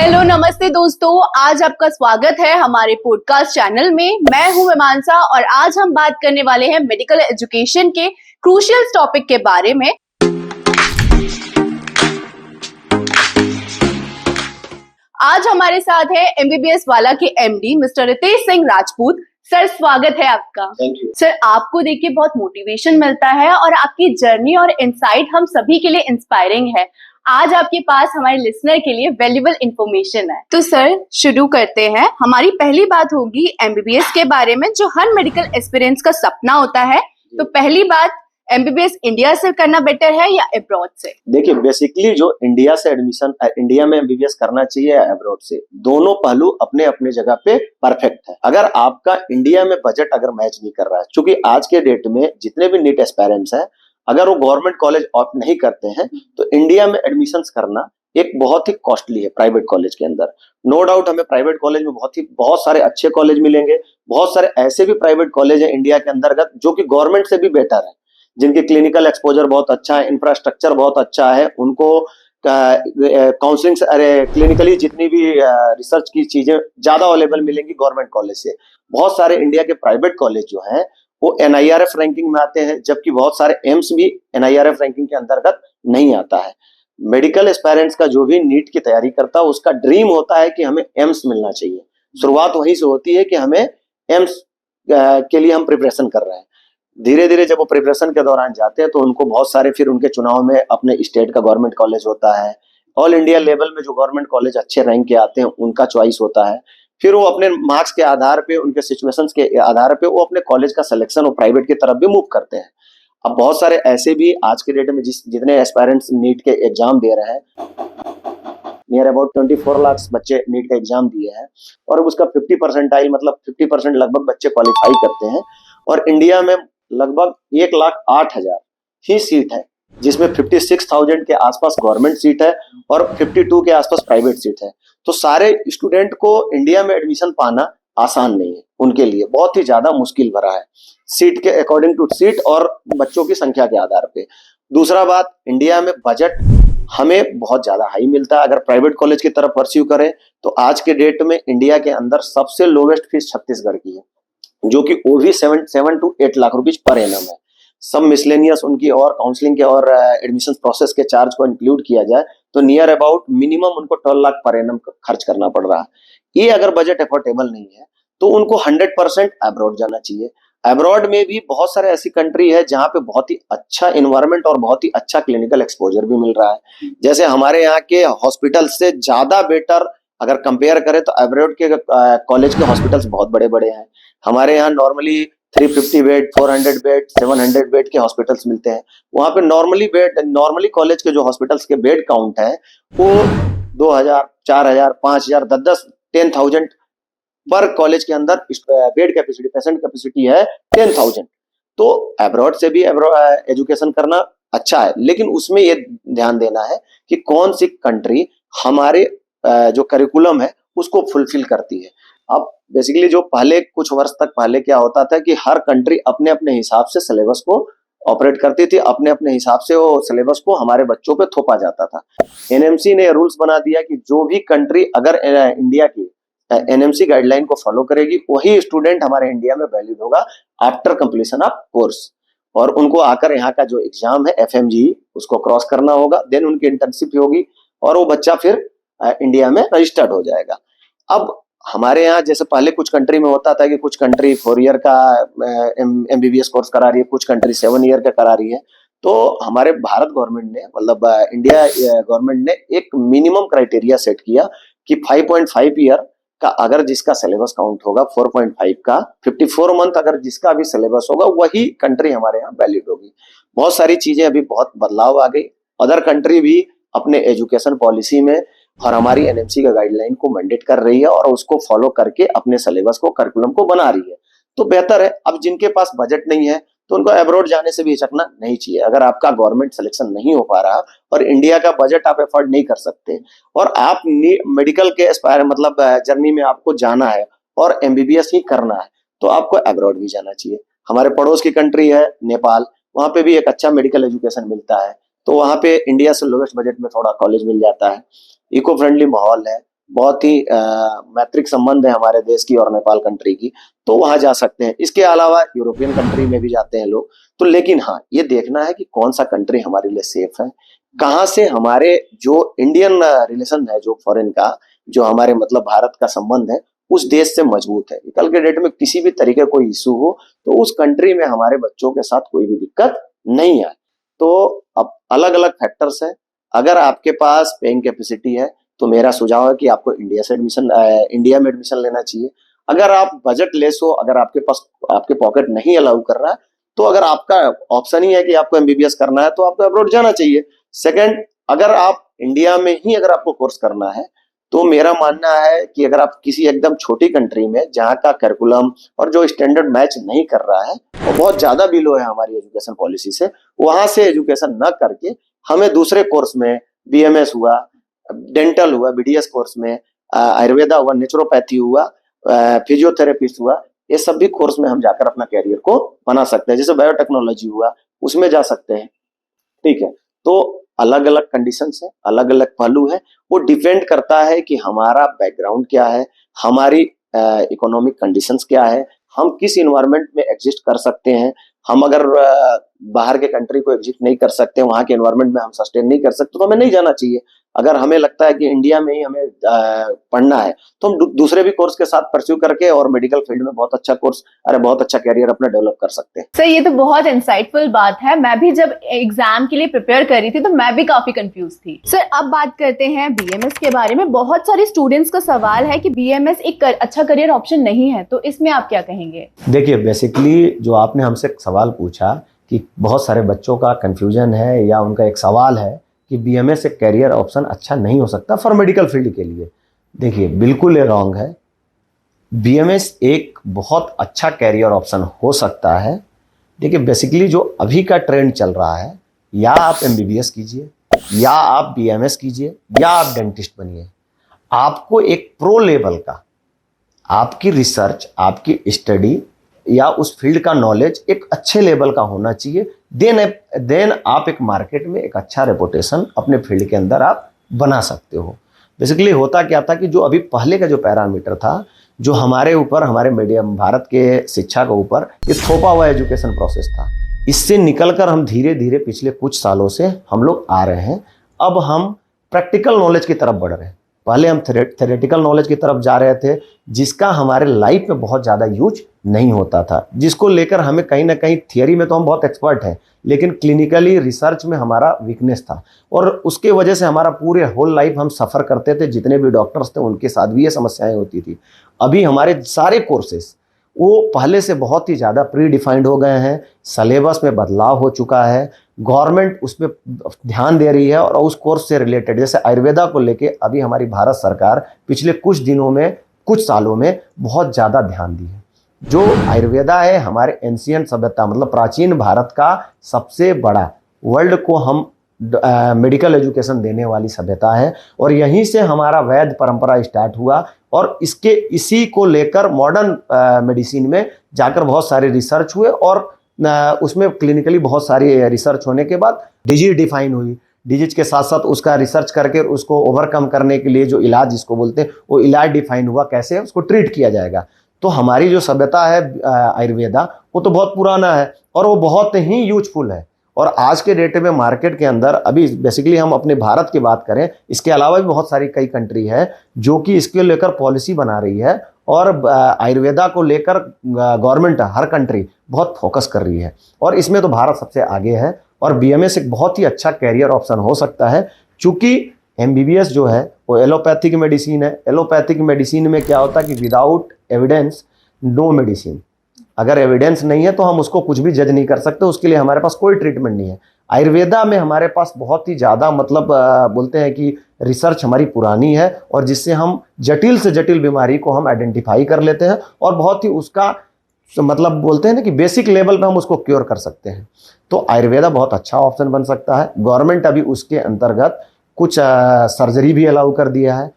Hello नमस्ते दोस्तों, आज आपका स्वागत है हमारे पॉडकास्ट चैनल में। मैं हूं मीमांसा और आज हम बात करने वाले हैं मेडिकल एजुकेशन के क्रूशियल टॉपिक के बारे में। आज हमारे साथ है एमबीबीएस वाला के MD mister Ritesh Singh Rajput. Sir, स्वागत है आपका। थैंक यू सर, आपको देख के बहुत मोटिवेशन मिलता है और आपकी जर्नी और इंसाइट हम सभी के लिए इंस्पायरिंग है। आज आपके पास हमारे लिसनर के लिए वैल्यूएबल इंफॉर्मेशन है। तो सर, शुरू करते हैं। हमारी पहली बात होगी एमबीबीएस के बारे में, जो हर मेडिकल एस्पिरेंट्स का सपना होता है। तो पहली बात, एमबीबीएस इंडिया से करना बेटर है या अब्रॉड से? देखिए, बेसिकली जो इंडिया में एमबीबीएस करना चाहिए या अब्रॉड से, दोनों पहलू अपने अपने जगह पे परफेक्ट है। अगर आपका इंडिया में बजट अगर मैच नहीं कर रहा है, क्योंकि आज के डेट में जितने भी नीट एस्पायरेंट्स हैं, अगर वो गवर्नमेंट कॉलेज ऑप्ट नहीं करते हैं तो इंडिया में एडमिशंस करना एक बहुत ही कॉस्टली है प्राइवेट कॉलेज के अंदर। नो डाउट हमें प्राइवेट कॉलेज में बहुत सारे अच्छे कॉलेज मिलेंगे। बहुत सारे ऐसे भी प्राइवेट कॉलेज है इंडिया के अंतर्गत जो कि गवर्नमेंट से भी बेटर है, जिनके क्लिनिकल एक्सपोजर बहुत अच्छा है, इंफ्रास्ट्रक्चर बहुत अच्छा है, उनको काउंसलिंग क्लिनिकली जितनी भी रिसर्च की चीजें ज्यादा अवेलेबल मिलेंगी गवर्नमेंट कॉलेज से। बहुत सारे इंडिया के प्राइवेट कॉलेज जो हैं वो एनआईआरएफ रैंकिंग में आते हैं, जबकि बहुत सारे एम्स भी एनआईआरएफ रैंकिंग के अंतर्गत नहीं आता है। मेडिकल एस्पायरेंट्स का जो भी नीट की तैयारी करता है उसका ड्रीम होता है कि हमें एम्स मिलना चाहिए। शुरुआत वहीं से होती है कि हमें एम्स के लिए हम प्रिपरेशन कर रहे हैं। धीरे धीरे जब वो प्रिपरेशन के दौरान जाते हैं तो उनको बहुत सारे, फिर उनके चुनाव में अपने स्टेट का गवर्नमेंट कॉलेज होता है, ऑल इंडिया लेवल में जो गवर्नमेंट कॉलेज अच्छे रैंक के आते हैं उनका चॉइस होता है। फिर वो अपने मार्क्स के आधार पे, उनके सिचुएशंस के आधार पे वो अपने कॉलेज का सिलेक्शन और प्राइवेट की तरफ भी मूव करते हैं। अब बहुत सारे ऐसे भी आज के डेट में जितने एस्पायरेंट्स नीट के एग्जाम दे रहे हैं, नियर अबाउट 24 लाख बच्चे नीट का एग्जाम दिए हैं और उसका 50% मतलब 50% लगभग बच्चे क्वालिफाई करते हैं। और इंडिया में लगभग 1,08,000 ही सीट है, जिसमें 56,000 के आसपास गवर्नमेंट सीट है और 52 के आसपास प्राइवेट सीट है। तो सारे स्टूडेंट को इंडिया में एडमिशन पाना आसान नहीं है, उनके लिए बहुत ही ज्यादा मुश्किल भरा है, सीट के अकॉर्डिंग टू सीट और बच्चों की संख्या के आधार पे। दूसरा बात, इंडिया में बजट हमें बहुत ज्यादा हाई मिलता है। अगर प्राइवेट कॉलेज की तरफ परस्यू करें तो आज के डेट में इंडिया के अंदर सबसे लोवेस्ट फीस छत्तीसगढ़ की है, जो कि वो भी 7 to 8 lakh rupees per annum है। सब मिसलेनियस उनकी और काउंसलिंग के और एडमिशन प्रोसेस के चार्ज को इंक्लूड किया जाए तो नियर अबाउट मिनिमम उनको 12 लाख पर एनम खर्च करना पड़ रहा है। ये अगर बजट अफोर्डेबल नहीं है तो उनको 100% अब्रॉड जाना चाहिए। अब्रॉड में भी बहुत सारे ऐसी कंट्री है जहाँ पे बहुत ही अच्छा इन्वायरमेंट और बहुत ही अच्छा क्लिनिकल एक्सपोजर भी मिल रहा है। जैसे हमारे यहाँ के हॉस्पिटल से ज्यादा बेटर अगर कंपेयर करें तो अब्रॉड के कॉलेज के हॉस्पिटल्स बहुत बड़े बड़े हैं। हमारे यहाँ नॉर्मली 350 बेड, 400 बेड, 700 बेड के हॉस्पिटल्स मिलते हैं। वहां पे नॉर्मली कॉलेज के जो हॉस्पिटल्स के बेड काउंट है वो 2,000, 4,000, 5,000, 10,000 पर कॉलेज के अंदर बेड कैपेसिटी, पेशेंट कैपेसिटी है 10,000। तो अब्रॉड से भी एजुकेशन करना अच्छा है, लेकिन उसमें ये ध्यान देना है कि कौन सी कंट्री हमारे जो करिकुलम है उसको फुलफिल करती है। अब बेसिकली जो पहले कुछ वर्ष तक पहले क्या होता था कि हर कंट्री अपने अपने हिसाब से सिलेबस को ऑपरेट करती थी, अपने अपने हिसाब से वो सिलेबस को हमारे बच्चों पे थोपा जाता था। एनएमसी ने रूल्स बना दिया कि जो भी कंट्री अगर इंडिया की एनएमसी गाइडलाइन को फॉलो करेगी वही स्टूडेंट हमारे इंडिया में वैलिड होगा आफ्टर कंप्लीशन ऑफ कोर्स। और उनको आकर यहाँ का जो एग्जाम है एफएमजी उसको क्रॉस करना होगा, देन उनकी इंटर्नशिप होगी और वो बच्चा फिर इंडिया में रजिस्टर्ड हो जाएगा। अब हमारे यहाँ जैसे पहले कुछ कंट्री में होता था कि कुछ कंट्री 4 ईयर का एमबीबीएस कोर्स करा रही है, कुछ कंट्री 7 ईयर का करा रही है। तो हमारे भारत गवर्नमेंट ने, मतलब इंडिया गवर्नमेंट ने एक मिनिमम क्राइटेरिया सेट किया कि 5.5 ईयर का अगर जिसका सिलेबस काउंट होगा, 4.5 का 54 मंथ अगर जिसका भी सिलेबस होगा वही कंट्री हमारे यहाँ वैलिड होगी। बहुत सारी चीजें अभी बहुत बदलाव आ गई। अदर कंट्री भी अपने एजुकेशन पॉलिसी में और हमारी एनएमसी का गाइडलाइन को मैंडेट कर रही है और उसको फॉलो करके अपने सिलेबस को, करिकुलम को बना रही है, तो बेहतर है। अब जिनके पास बजट नहीं है तो उनको अब्रॉड जाने से भी हिचकना नहीं चाहिए। अगर आपका गवर्नमेंट सिलेक्शन नहीं हो पा रहा और इंडिया का बजट आप अफोर्ड नहीं कर सकते और आप मेडिकल के मतलब जर्नी में आपको जाना है और एमबीबीएस ही करना है तो आपको अब्रॉड भी जाना चाहिए। हमारे पड़ोस की कंट्री है नेपाल, वहां पे भी एक अच्छा मेडिकल एजुकेशन मिलता है, तो वहां पे इंडिया से लोवेस्ट बजट में थोड़ा कॉलेज मिल जाता है, इको फ्रेंडली माहौल है, बहुत ही मैत्रिक संबंध है हमारे देश की और नेपाल कंट्री की, तो वहां जा सकते हैं। इसके अलावा यूरोपियन कंट्री में भी जाते हैं लोग। तो लेकिन हाँ, ये देखना है कि कौन सा कंट्री हमारे लिए सेफ है, कहाँ से हमारे जो इंडियन रिलेशन है, जो फॉरेन का, जो हमारे मतलब भारत का संबंध है, उस देश से मजबूत है। कल के डेट में किसी भी तरीके कोई इशू हो तो उस कंट्री में हमारे बच्चों के साथ कोई भी दिक्कत नहीं आए। तो अब अलग अलग फैक्टर्स है। अगर आपके पास पेइंग कैपेसिटी है तो मेरा सुझाव है कि आपको इंडिया में एडमिशन लेना चाहिए। अगर आप बजट लेस हो, अगर आपके पास आपके पॉकेट नहीं अलाउ कर रहा है, तो अगर आपका ऑप्शन ही है कि आपको एमबीबीएस करना है तो आपको अब्रॉड जाना चाहिए। सेकंड, अगर आप इंडिया में ही अगर आपको कोर्स करना है तो मेरा मानना है कि अगर आप किसी एकदम छोटी कंट्री में जहाँ का करिकुलम और जो स्टैंडर्ड मैच नहीं कर रहा है और बहुत ज्यादा बिलो है हमारी एजुकेशन पॉलिसी से, वहां से एजुकेशन न करके हमें दूसरे कोर्स में बीएमएस हुआ, डेंटल हुआ, बीडीएस कोर्स में आयुर्वेदा हुआ, नेचुरोपैथी हुआ, फिजियोथेरेपिस्ट हुआ, ये सब भी कोर्स में हम जाकर अपना कैरियर को बना सकते हैं। जैसे बायोटेक्नोलॉजी हुआ, उसमें जा सकते हैं। ठीक है, तो अलग अलग कंडीशंस है, अलग अलग पहलू है। वो डिपेंड करता है कि हमारा बैकग्राउंड क्या है, हमारी इकोनॉमिक कंडीशंस क्या है, हम किस इन्वायरमेंट में एग्जिस्ट कर सकते हैं। हम अगर बाहर के कंट्री को एग्जिस्ट नहीं कर सकते, वहां के एनवायरमेंट में हम सस्टेन नहीं कर सकते, तो हमें नहीं जाना चाहिए। अगर हमें लगता है कि इंडिया में ही हमें पढ़ना है तो हम दूसरे भी कोर्स के साथ परस्यू करके और मेडिकल फील्ड में बहुत अच्छा कोर्स, अरे बहुत अच्छा कैरियर अपना डेवलप कर सकते हैं। सर, ये तो बहुत इंसाइटफुल बात है। मैं भी जब एग्जाम के लिए प्रिपेयर कर रही थी तो मैं भी काफी कंफ्यूज थी। सर, अब बात करते हैं बीएमएस के बारे में। बहुत सारे स्टूडेंट्स का सवाल है कि बीएमएस एक अच्छा करियर ऑप्शन नहीं है, तो इसमें आप क्या कहेंगे? देखिए, बेसिकली जो आपने हमसे सवाल पूछा कि बहुत सारे बच्चों का कंफ्यूजन है या उनका एक सवाल है कि बीएमएस एक कैरियर ऑप्शन अच्छा नहीं हो सकता फॉर मेडिकल फील्ड के लिए। देखिए, बिल्कुल ये रॉन्ग है। बीएमएस एक बहुत अच्छा कैरियर ऑप्शन हो सकता है। देखिए, बेसिकली जो अभी का ट्रेंड चल रहा है, या आप एमबीबीएस कीजिए, या आप बीएमएस कीजिए, या आप डेंटिस्ट बनिए। आपको एक प्रो लेवल का, आपकी रिसर्च, आपकी स्टडी या उस फील्ड का नॉलेज एक अच्छे लेवल का होना चाहिए। देन आप एक मार्केट में एक अच्छा रेपुटेशन अपने फील्ड के अंदर आप बना सकते हो। बेसिकली होता क्या था कि जो अभी पहले का जो पैरामीटर था, जो हमारे ऊपर, हमारे मीडियम भारत के शिक्षा के ऊपर ये थोपा हुआ एजुकेशन प्रोसेस था, इससे निकलकर हम धीरे धीरे पिछले कुछ सालों से हम लोग आ रहे हैं। अब हम प्रैक्टिकल नॉलेज की तरफ बढ़ रहे हैं। पहले हम थ्योरेटिकल नॉलेज की तरफ जा रहे थे, जिसका हमारे लाइफ में बहुत ज़्यादा यूज नहीं होता था, जिसको लेकर हमें कहीं ना कहीं, थियरी में तो हम बहुत एक्सपर्ट हैं लेकिन क्लिनिकली रिसर्च में हमारा वीकनेस था, और उसके वजह से हमारा पूरे होल लाइफ हम सफ़र करते थे। जितने भी डॉक्टर्स थे उनके साथ भी ये समस्याएं होती थी। अभी हमारे सारे कोर्सेस वो पहले से बहुत ही ज़्यादा प्री डिफाइंड हो गए हैं, सिलेबस में बदलाव हो चुका है, गवर्नमेंट उस पर ध्यान दे रही है। और उस कोर्स से रिलेटेड, जैसे आयुर्वेदा को लेके अभी हमारी भारत सरकार पिछले कुछ दिनों में, कुछ सालों में बहुत ज़्यादा ध्यान दी है। जो आयुर्वेदा है हमारे एंशियंट सभ्यता, मतलब प्राचीन भारत का सबसे बड़ा, वर्ल्ड को हम मेडिकल एजुकेशन देने वाली सभ्यता है, और यहीं से हमारा वैद्य परंपरा स्टार्ट हुआ। और इसी को लेकर मॉडर्न मेडिसिन में जाकर बहुत सारे रिसर्च हुए, और उसमें क्लिनिकली बहुत सारी रिसर्च होने के बाद डिजीज डिफाइन हुई। डिजीज के साथ साथ उसका रिसर्च करके उसको ओवरकम करने के लिए जो इलाज जिसको बोलते हैं, वो इलाज डिफाइन हुआ, कैसे उसको ट्रीट किया जाएगा। तो हमारी जो सभ्यता है आयुर्वेदा, वो तो बहुत पुराना है और वो बहुत ही यूजफुल है। और आज के डेट में मार्केट के अंदर अभी बेसिकली हम अपने भारत की बात करें, इसके अलावा भी बहुत सारी कई कंट्री है जो कि इसके लेकर पॉलिसी बना रही है, और आयुर्वेदा को लेकर गवर्नमेंट हर कंट्री बहुत फोकस कर रही है, और इसमें तो भारत सबसे आगे है। और बीएमएस एक बहुत ही अच्छा कैरियर ऑप्शन हो सकता है, चूँकि एमबीबीएस जो है वो एलोपैथिक मेडिसिन है। एलोपैथिक मेडिसिन में क्या होता है कि विदाउट एविडेंस नो मेडिसिन। अगर एविडेंस नहीं है तो हम उसको कुछ भी जज नहीं कर सकते, उसके लिए हमारे पास कोई ट्रीटमेंट नहीं है। आयुर्वेदा में हमारे पास बहुत ही ज़्यादा, मतलब बोलते हैं कि रिसर्च हमारी पुरानी है, और जिससे हम जटिल से जटिल बीमारी को हम आइडेंटिफाई कर लेते हैं, और बहुत ही उसका मतलब बोलते हैं ना कि बेसिक लेवल पे हम उसको क्योर कर सकते हैं। तो आयुर्वेदा बहुत अच्छा ऑप्शन बन सकता है। गवर्नमेंट अभी उसके अंतर्गत कुछ सर्जरी भी अलाउ कर दिया है।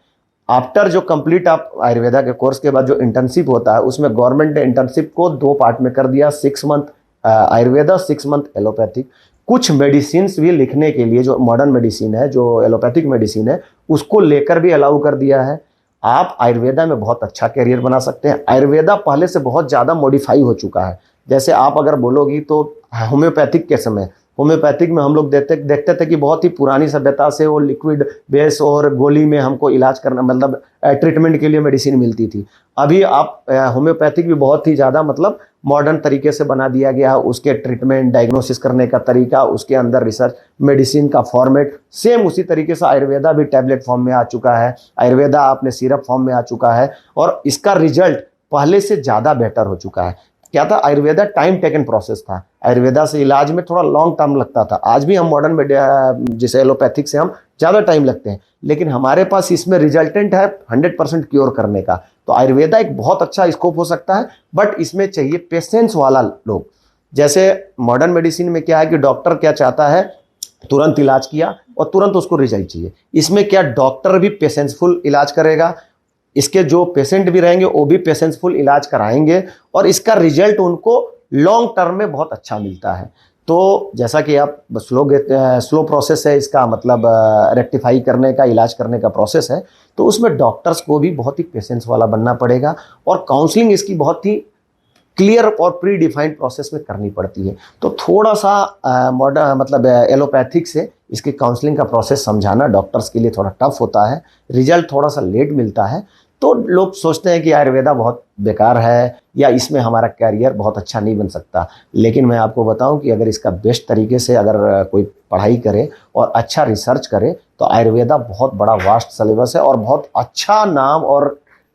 आफ्टर जो कंप्लीट आप आयुर्वेदा के कोर्स के बाद जो इंटर्नशिप होता है, उसमें गवर्नमेंट ने इंटर्नशिप को 2 पार्ट में कर दिया, 6 मंथ आयुर्वेदा, 6 मंथ एलोपैथिक। कुछ मेडिसिन भी लिखने के लिए, जो मॉडर्न मेडिसिन है, जो एलोपैथिक मेडिसिन है, उसको लेकर भी अलाउ कर दिया है। आप आयुर्वेदा में बहुत अच्छा कैरियर बना सकते हैं। आयुर्वेदा पहले से बहुत ज़्यादा मॉडिफाई हो चुका है। जैसे आप अगर बोलोगी तो होम्योपैथिक के समय, होम्योपैथिक में हम लोग देखते थे कि बहुत ही पुरानी सभ्यता से वो लिक्विड बेस और गोली में हमको इलाज करना, मतलब ट्रीटमेंट के लिए मेडिसिन मिलती थी। अभी आप होम्योपैथिक भी बहुत ही ज़्यादा मतलब मॉडर्न तरीके से बना दिया गया है। उसके ट्रीटमेंट, डायग्नोसिस करने का तरीका, उसके अंदर रिसर्च, मेडिसिन का फॉर्मेट सेम उसी तरीके से आयुर्वेदा भी टैबलेट फॉर्म में आ चुका है, आयुर्वेदा अपने सिरप फॉर्म में आ चुका है और इसका रिजल्ट पहले से ज़्यादा बेटर हो चुका है। क्या था, आयुर्वेदा टाइम टेकन प्रोसेस था। आयुर्वेदा से इलाज में थोड़ा लॉन्ग टर्म लगता था। आज भी हम मॉडर्न जैसे एलोपैथिक से हम ज़्यादा टाइम लगते हैं, लेकिन हमारे पास इसमें रिजल्टेंट है 100% क्योर करने का। तो आयुर्वेदा एक बहुत अच्छा स्कोप हो सकता है, बट इसमें चाहिए पेशेंस वाला लोग। जैसे मॉडर्न मेडिसिन में क्या है कि डॉक्टर क्या चाहता है, तुरंत इलाज किया और तुरंत उसको रिजल्ट चाहिए। इसमें क्या, डॉक्टर भी पेशेंसफुल इलाज करेगा, इसके जो पेशेंट भी रहेंगे वो भी पेशेंसफुल इलाज कराएंगे और इसका रिजल्ट उनको लॉन्ग टर्म में बहुत अच्छा मिलता है। तो जैसा कि आप स्लो प्रोसेस है इसका, मतलब रेक्टिफाई करने का, इलाज करने का प्रोसेस है, तो उसमें डॉक्टर्स को भी बहुत ही पेशेंस वाला बनना पड़ेगा और काउंसलिंग इसकी बहुत ही क्लियर और प्री डिफाइंड प्रोसेस में करनी पड़ती है। तो थोड़ा सा मॉडर्न मतलब एलोपैथिक से इसकी काउंसलिंग का प्रोसेस समझाना डॉक्टर्स के लिए थोड़ा टफ होता है, रिजल्ट थोड़ा सा लेट मिलता है। तो लोग सोचते हैं कि आयुर्वेदा बहुत बेकार है या इसमें हमारा कैरियर बहुत अच्छा नहीं बन सकता। लेकिन मैं आपको बताऊं कि अगर इसका बेस्ट तरीके से अगर कोई पढ़ाई करे और अच्छा रिसर्च करे तो आयुर्वेदा बहुत बड़ा वास्ट सिलेबस है और बहुत अच्छा नाम और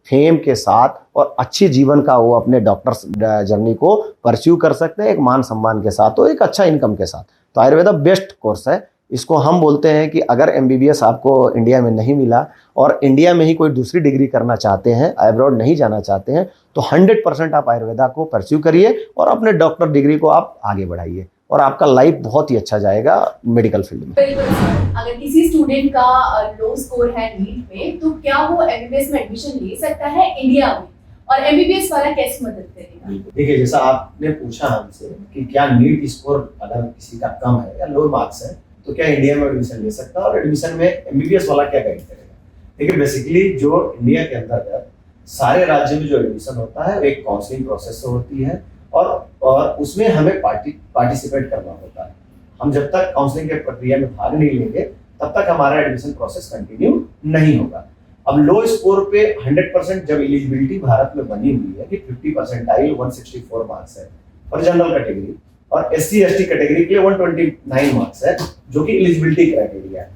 फेम के साथ और अच्छी जीवन का वो अपने डॉक्टर्स जर्नी को परस्यू कर सकते हैं एक मान सम्मान के साथ, तो एक अच्छा इनकम के साथ। तो आयुर्वेदा बेस्ट कोर्स है। इसको हम बोलते हैं कि अगर MBBS आपको इंडिया में नहीं मिला और इंडिया में ही कोई दूसरी डिग्री करना चाहते हैं, अब्रॉड नहीं जाना चाहते हैं, तो 100% आप आयुर्वेदा को परस्यू करिए और अपने डॉक्टर डिग्री को आप आगे बढ़ाइए और आपका लाइफ बहुत ही अच्छा जाएगा मेडिकल फील्ड में। बिल्कुल सर, अगर किसी स्टूडेंट का लो स्कोर है नीट में तो क्या वो MBBS में एडमिशन ले सकता है इंडिया में, और MBBS वाला कैसे मदद करेगा? देखिए, जैसा आपने पूछा हमसे कि क्या नीट स्कोर अगर किसी का कम है या लो मार्क्स है तो क्या इंडिया में एडमिशन ले सकता है और एडमिशन में MBBS वाला क्या गाइड करेगा। देखिए, बेसिकली जो इंडिया के अंदर सारे राज्य में जो एडमिशन होता है एक काउंसलिंग प्रोसेस से होती है और उसमें हमें पार्टिसिपेट करना होता है। हम जब तक काउंसलिंग के प्रक्रिया में भाग नहीं लेंगे तब तक हमारा एडमिशन प्रोसेस कंटिन्यू नहीं होगा। अब लो स्कोर पे 100% जब एलिजिबिलिटी भारत में बनी हुई है कि 50 परसेंटाइल 164 मार्क्स है और जनरल कैटेगरी, और SC/ST कैटेगरी के लिए 129 मार्क्स है जो कि एलिजिबिलिटी क्राइटेरिया है।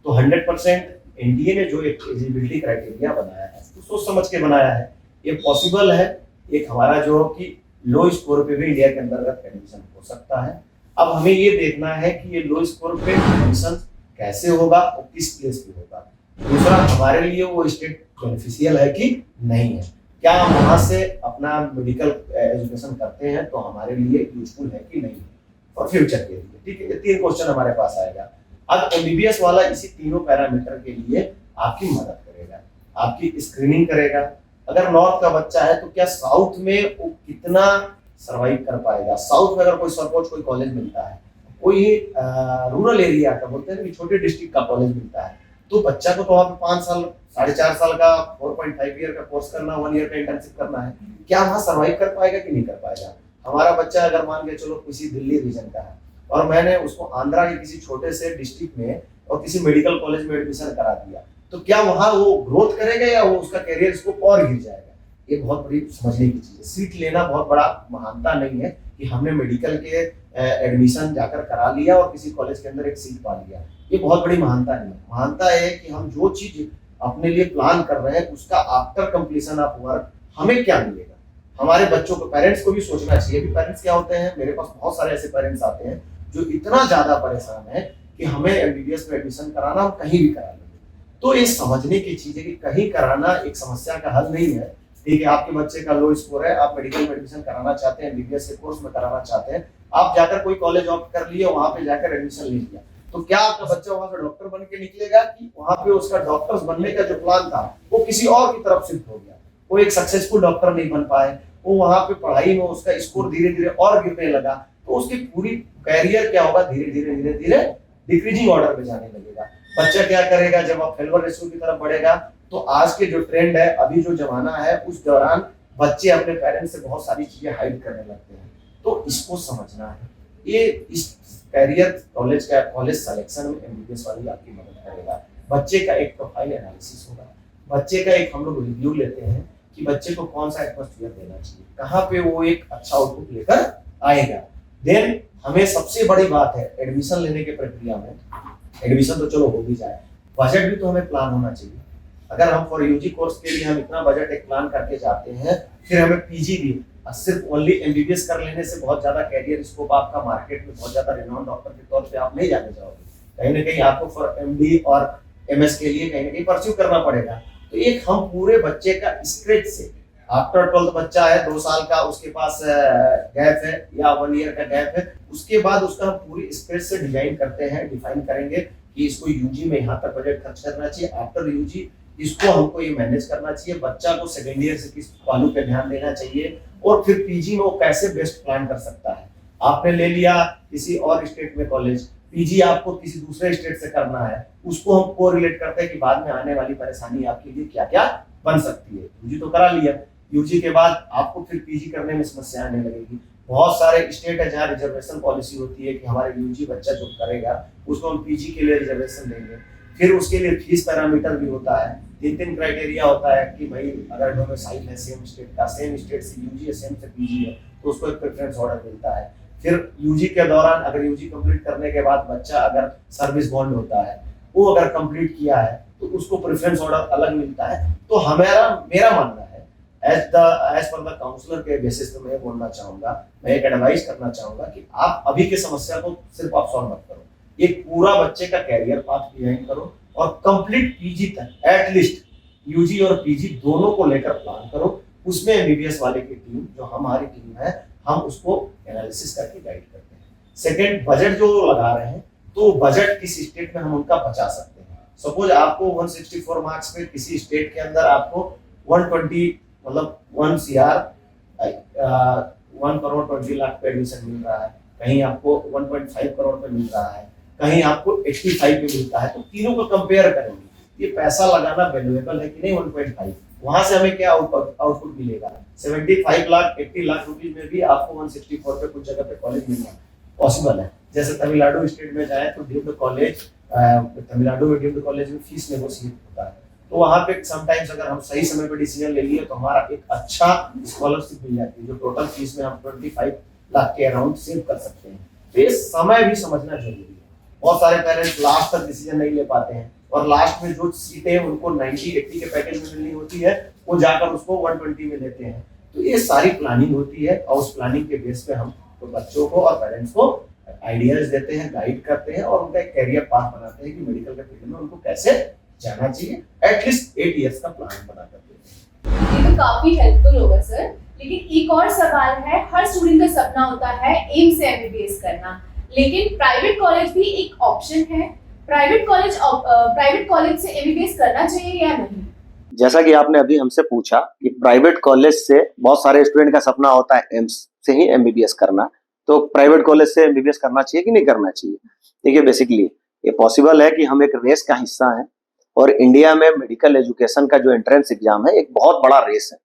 तो 100% एनडीए ने जो एक एलिजिबिलिटी क्राइटेरिया बनाया है तो सोच समझ के बनाया है, ये पॉसिबल है। एक हमारा जो कि लो स्कोर पे भी इंडिया के अंतर्गत एडमिशन हो सकता है। अब हमें ये देखना है कि ये लो स्कोर पे एडमिशन कैसे होगा और किस प्लेस पे होगा। दूसरा, हमारे लिए वो स्टेट बेनिफिशियल है कि नहीं है, क्या हम वहां से अपना मेडिकल एजुकेशन करते हैं तो हमारे लिए यूजफुल है कि नहीं और फ्यूचर के लिए। ठीक है, ये 3 क्वेश्चन हमारे पास आएगा। अब MBBS वाला इसी तीनों पैरामीटर के लिए आपकी मदद करेगा, आपकी स्क्रीनिंग करेगा। अगर नॉर्थ का बच्चा है तो क्या साउथ में वो कितना सर्वाइव कर पाएगा। साउथ में अगर कोई सपोज कोई कॉलेज मिलता है, कोई रूरल एरिया का बोलते हैं कि छोटे डिस्ट्रिक्ट का कॉलेज मिलता है, तो बच्चा को तो वहाँ पे 5 साल 4.5 साल का 4.5 ईयर का कोर्स करना, 1 ईयर का इंटर्नशिप करना है, क्या वहाँ सर्वाइव कर पाएगा कि नहीं कर पाएगा। हमारा बच्चा अगर मान के चलो किसी दिल्ली रीजन का है और मैंने उसको आंध्रा के किसी छोटे से डिस्ट्रिक्ट में और किसी मेडिकल कॉलेज में एडमिशन करा दिया, तो क्या वहाँ वो ग्रोथ करेगा या वो उसका कैरियर स्कोप और गिर जाएगा। ये बहुत बड़ी समझने की चीज है। सीट लेना बहुत बड़ा महानता नहीं है कि हमने मेडिकल के एडमिशन जाकर करा लिया और किसी कॉलेज के अंदर एक सीट पा लिया, ये बहुत बड़ी महानता नहीं है। महानता है कि हम जो चीज अपने लिए प्लान कर रहे हैं उसका आफ्टर कंप्लीशन ऑफ वर्क हमें क्या मिलेगा। हमारे बच्चों को, पेरेंट्स को भी सोचना चाहिए कि पेरेंट्स क्या होते हैं, मेरे पास बहुत सारे ऐसे पेरेंट्स आते हैं जो इतना ज्यादा परेशान है कि हमें MBBS में एडमिशन कराना, हम कहीं भी करा लेंगे। तो ये समझने की चीज है कि कहीं कराना एक समस्या का हल नहीं है। ठीक है, आपके बच्चे का लो स्कोर है, आप मेडिकल में एडमिशन कराना चाहते हैं, MBBS के कोर्स में कराना चाहते हैं, आप जाकर कोई कॉलेज ऑप्ट कर लिए, वहां पे जाकर एडमिशन ले लिया, तो क्या आपका बच्चा वहां से डॉक्टर बन के निकलेगा कि वहां पे उसका डॉक्टर्स बनने का जो प्लान था वो किसी और की तरफ शिफ्ट हो गया, वो एक सक्सेसफुल डॉक्टर नहीं बन पाए, वो वहां पे पढ़ाई में उसका स्कोर धीरे धीरे और गिरने लगा, तो उसकी पूरी कैरियर क्या होगा, धीरे धीरे डिक्रीजिंग ऑर्डर में जाने लगेगा। बच्चा क्या करेगा, जब आप फेल्योर रेशियो की तरफ बढ़ेगा तो आज के जो ट्रेंड है, अभी जो जमाना है, उस दौरान बच्चे अपने पेरेंट्स से बहुत सारी चीजें हाइड करने लगते हैं। तो इसको समझना है। ये इस कैरियर कॉलेज सिलेक्शन में एमबीबीएस वाली आपकी मदद करेगा। बच्चे का एक प्रोफाइल एनालिसिस होगा, बच्चे का एक हम लोग रिव्यू लेते हैं कि बच्चे को कौन सा एटमॉस्फेयर देना चाहिए, कहाँ पे वो एक अच्छा आउटपुट लेकर आएगा। देन हमें सबसे बड़ी बात है एडमिशन लेने के प्रक्रिया में, एडमिशन तो चलो हो भी जाए, बजट भी तो हमें प्लान होना चाहिए। अगर हम फॉर यूजी कोर्स के लिए हम इतना बजट एक प्लान करके जाते हैं, फिर हमें पीजी भी, सिर्फ ओनली एमबीबीएस कर लेने से बहुत ज्यादा कैरियर स्कोप आपका मार्केट में बहुत ज्यादा रिनाउंड डॉक्टर के तौर पे आप नहीं जाने जाओगे। कहीं ना कहीं आपको फॉर एमडी और एमएस के लिए कहीं ना कहीं परस्यू करना पड़ेगा। तो एक हम पूरे बच्चे का स्क्रेच से, आफ्टर 12th बच्चा है 2 साल का, उसके पास गैप है या 1 ईयर का गैप है, उसके बाद उसका हम पूरी स्क्रेच से डिजाइन करते हैं, डिफाइन करेंगे कि इसको यूजी में यहाँ तक बजट खर्च करना चाहिए, आफ्टर यूजी इसको हमको ये मैनेज करना चाहिए, बच्चा को सेकेंड ईयर से किस पहलू पे ध्यान देना चाहिए, और फिर पीजी में वो कैसे बेस्ट प्लान कर सकता है। आपने ले लिया किसी और स्टेट में कॉलेज, पीजी आपको किसी दूसरे स्टेट से करना है, उसको हम कोरिलेट करते हैं कि बाद में आने वाली परेशानी आपके लिए क्या क्या बन सकती है। यूजी तो करा लिया, यूजी के बाद आपको फिर पीजी करने में समस्या आने लगेगी। बहुत सारे स्टेट है जहाँ रिजर्वेशन पॉलिसी होती है कि हमारे यूजी बच्चा जो करेगा उसको हम पीजी के लिए रिजर्वेशन देंगे। फिर उसके लिए फीस पैरामीटर भी होता है, 3 क्राइटेरिया होता है कि भाई अगर डोमिसाइल है सेम स्टेट का, सेम स्टेट से यूजी है, सेम से पीजी है, तो उसको एक प्रेफरेंस ऑर्डर मिलता है। फिर यूजी के दौरान अगर यूजी कंप्लीट करने के बाद बच्चा अगर सर्विस बॉन्ड होता है, वो अगर कंप्लीट किया है तो उसको प्रेफरेंस ऑर्डर अलग मिलता है। तो मेरा मानना है एज पर द काउंसलर के बेसिस पे मैं बोलना चाहूंगा, मैं एक एडवाइस करना चाहूंगा कि आप अभी की समस्या को सिर्फ आप सॉल्व मत करो, एक पूरा बच्चे का कैरियर पाथ डिजाइन करो और कंप्लीट पीजी तक एटलीस्ट यूजी और पीजी दोनों को लेकर प्लान करो। उसमें एमबीबीएस वाले की टीम जो हमारी टीम है, हम उसको एनालिसिस करके गाइड करते हैं। सेकंड, बजट जो लगा रहे हैं तो बजट किस स्टेट में हम उनका बचा सकते हैं। सपोज आपको 164 मार्क्स पे किसी स्टेट के अंदर आपको 120 मतलब 1 CR 1 करोड़ 20 लाख पे एडमिशन मिल रहा है, कहीं आपको 1.5 करोड़ पे मिल रहा है, कहीं आपको 85 पे मिलता है, तो तीनों को कंपेयर करेंगे, ये पैसा लगाना वैल्यूएबल है कि नहीं। 1.5 वहां से हमें क्या आउटपुट मिलेगा, 75 लाख 80 लाख रुपीज में भी आपको 164 पे कुछ जगह पे कॉलेज मिलना पॉसिबल है। जैसे तमिलनाडु स्टेट में जाए तो डीम्ड कॉलेज, तमिलनाडु में डीम्ड कॉलेज में फीस नेगोशिएट होता है, तो वहां पे समटाइम्स अगर हम सही समय पे डिसीजन ले लिए तो हमारा एक अच्छा स्कॉलरशिप मिल जाती है, जो टोटल फीस में हम 25 लाख के अराउंड सेव कर सकते हैं। तो ये समय भी समझना जरूरी है। बहुत सारे पेरेंट्स लास्ट तक डिसीजन नहीं ले पाते हैं और लास्ट में जो सीटें उनको 90-80 के पैकेज में मिलनी होती है, वो जाकर उसको 120 में लेते हैं। तो ये सारी प्लानिंग होती है और उस प्लानिंग के बेस पे हम तो बच्चों को और पेरेंट्स को आइडियाज देते हैं, गाइड करते हैं और उनका एक कैरियर पाथ बनाते हैं कि मेडिकल के फील्ड में उनको कैसे जाना चाहिए। एटलीस्ट 8 इयर्स का प्लान बना करते हैं। ये तो काफी हेल्पफुल होगा सर। लेकिन एक और सवाल है, हर स्टूडेंट का सपना होता है एम्स से एमबीबीएस करना, लेकिन प्राइवेट कॉलेज भी एक ऑप्शन है। प्राइवेट कॉलेज से एमबीबीएस करना चाहिए या नहीं? जैसा कि आपने अभी हमसे पूछा कि प्राइवेट कॉलेज से बहुत सारे स्टूडेंट का सपना होता है एम्स से ही एमबीबीएस करना, तो प्राइवेट कॉलेज से एमबीबीएस करना चाहिए कि नहीं करना चाहिए। देखिए, बेसिकली ये पॉसिबल है कि हम एक रेस का हिस्सा हैं और इंडिया में मेडिकल एजुकेशन का जो एंट्रेंस एग्जाम है एक बहुत बड़ा रेस है,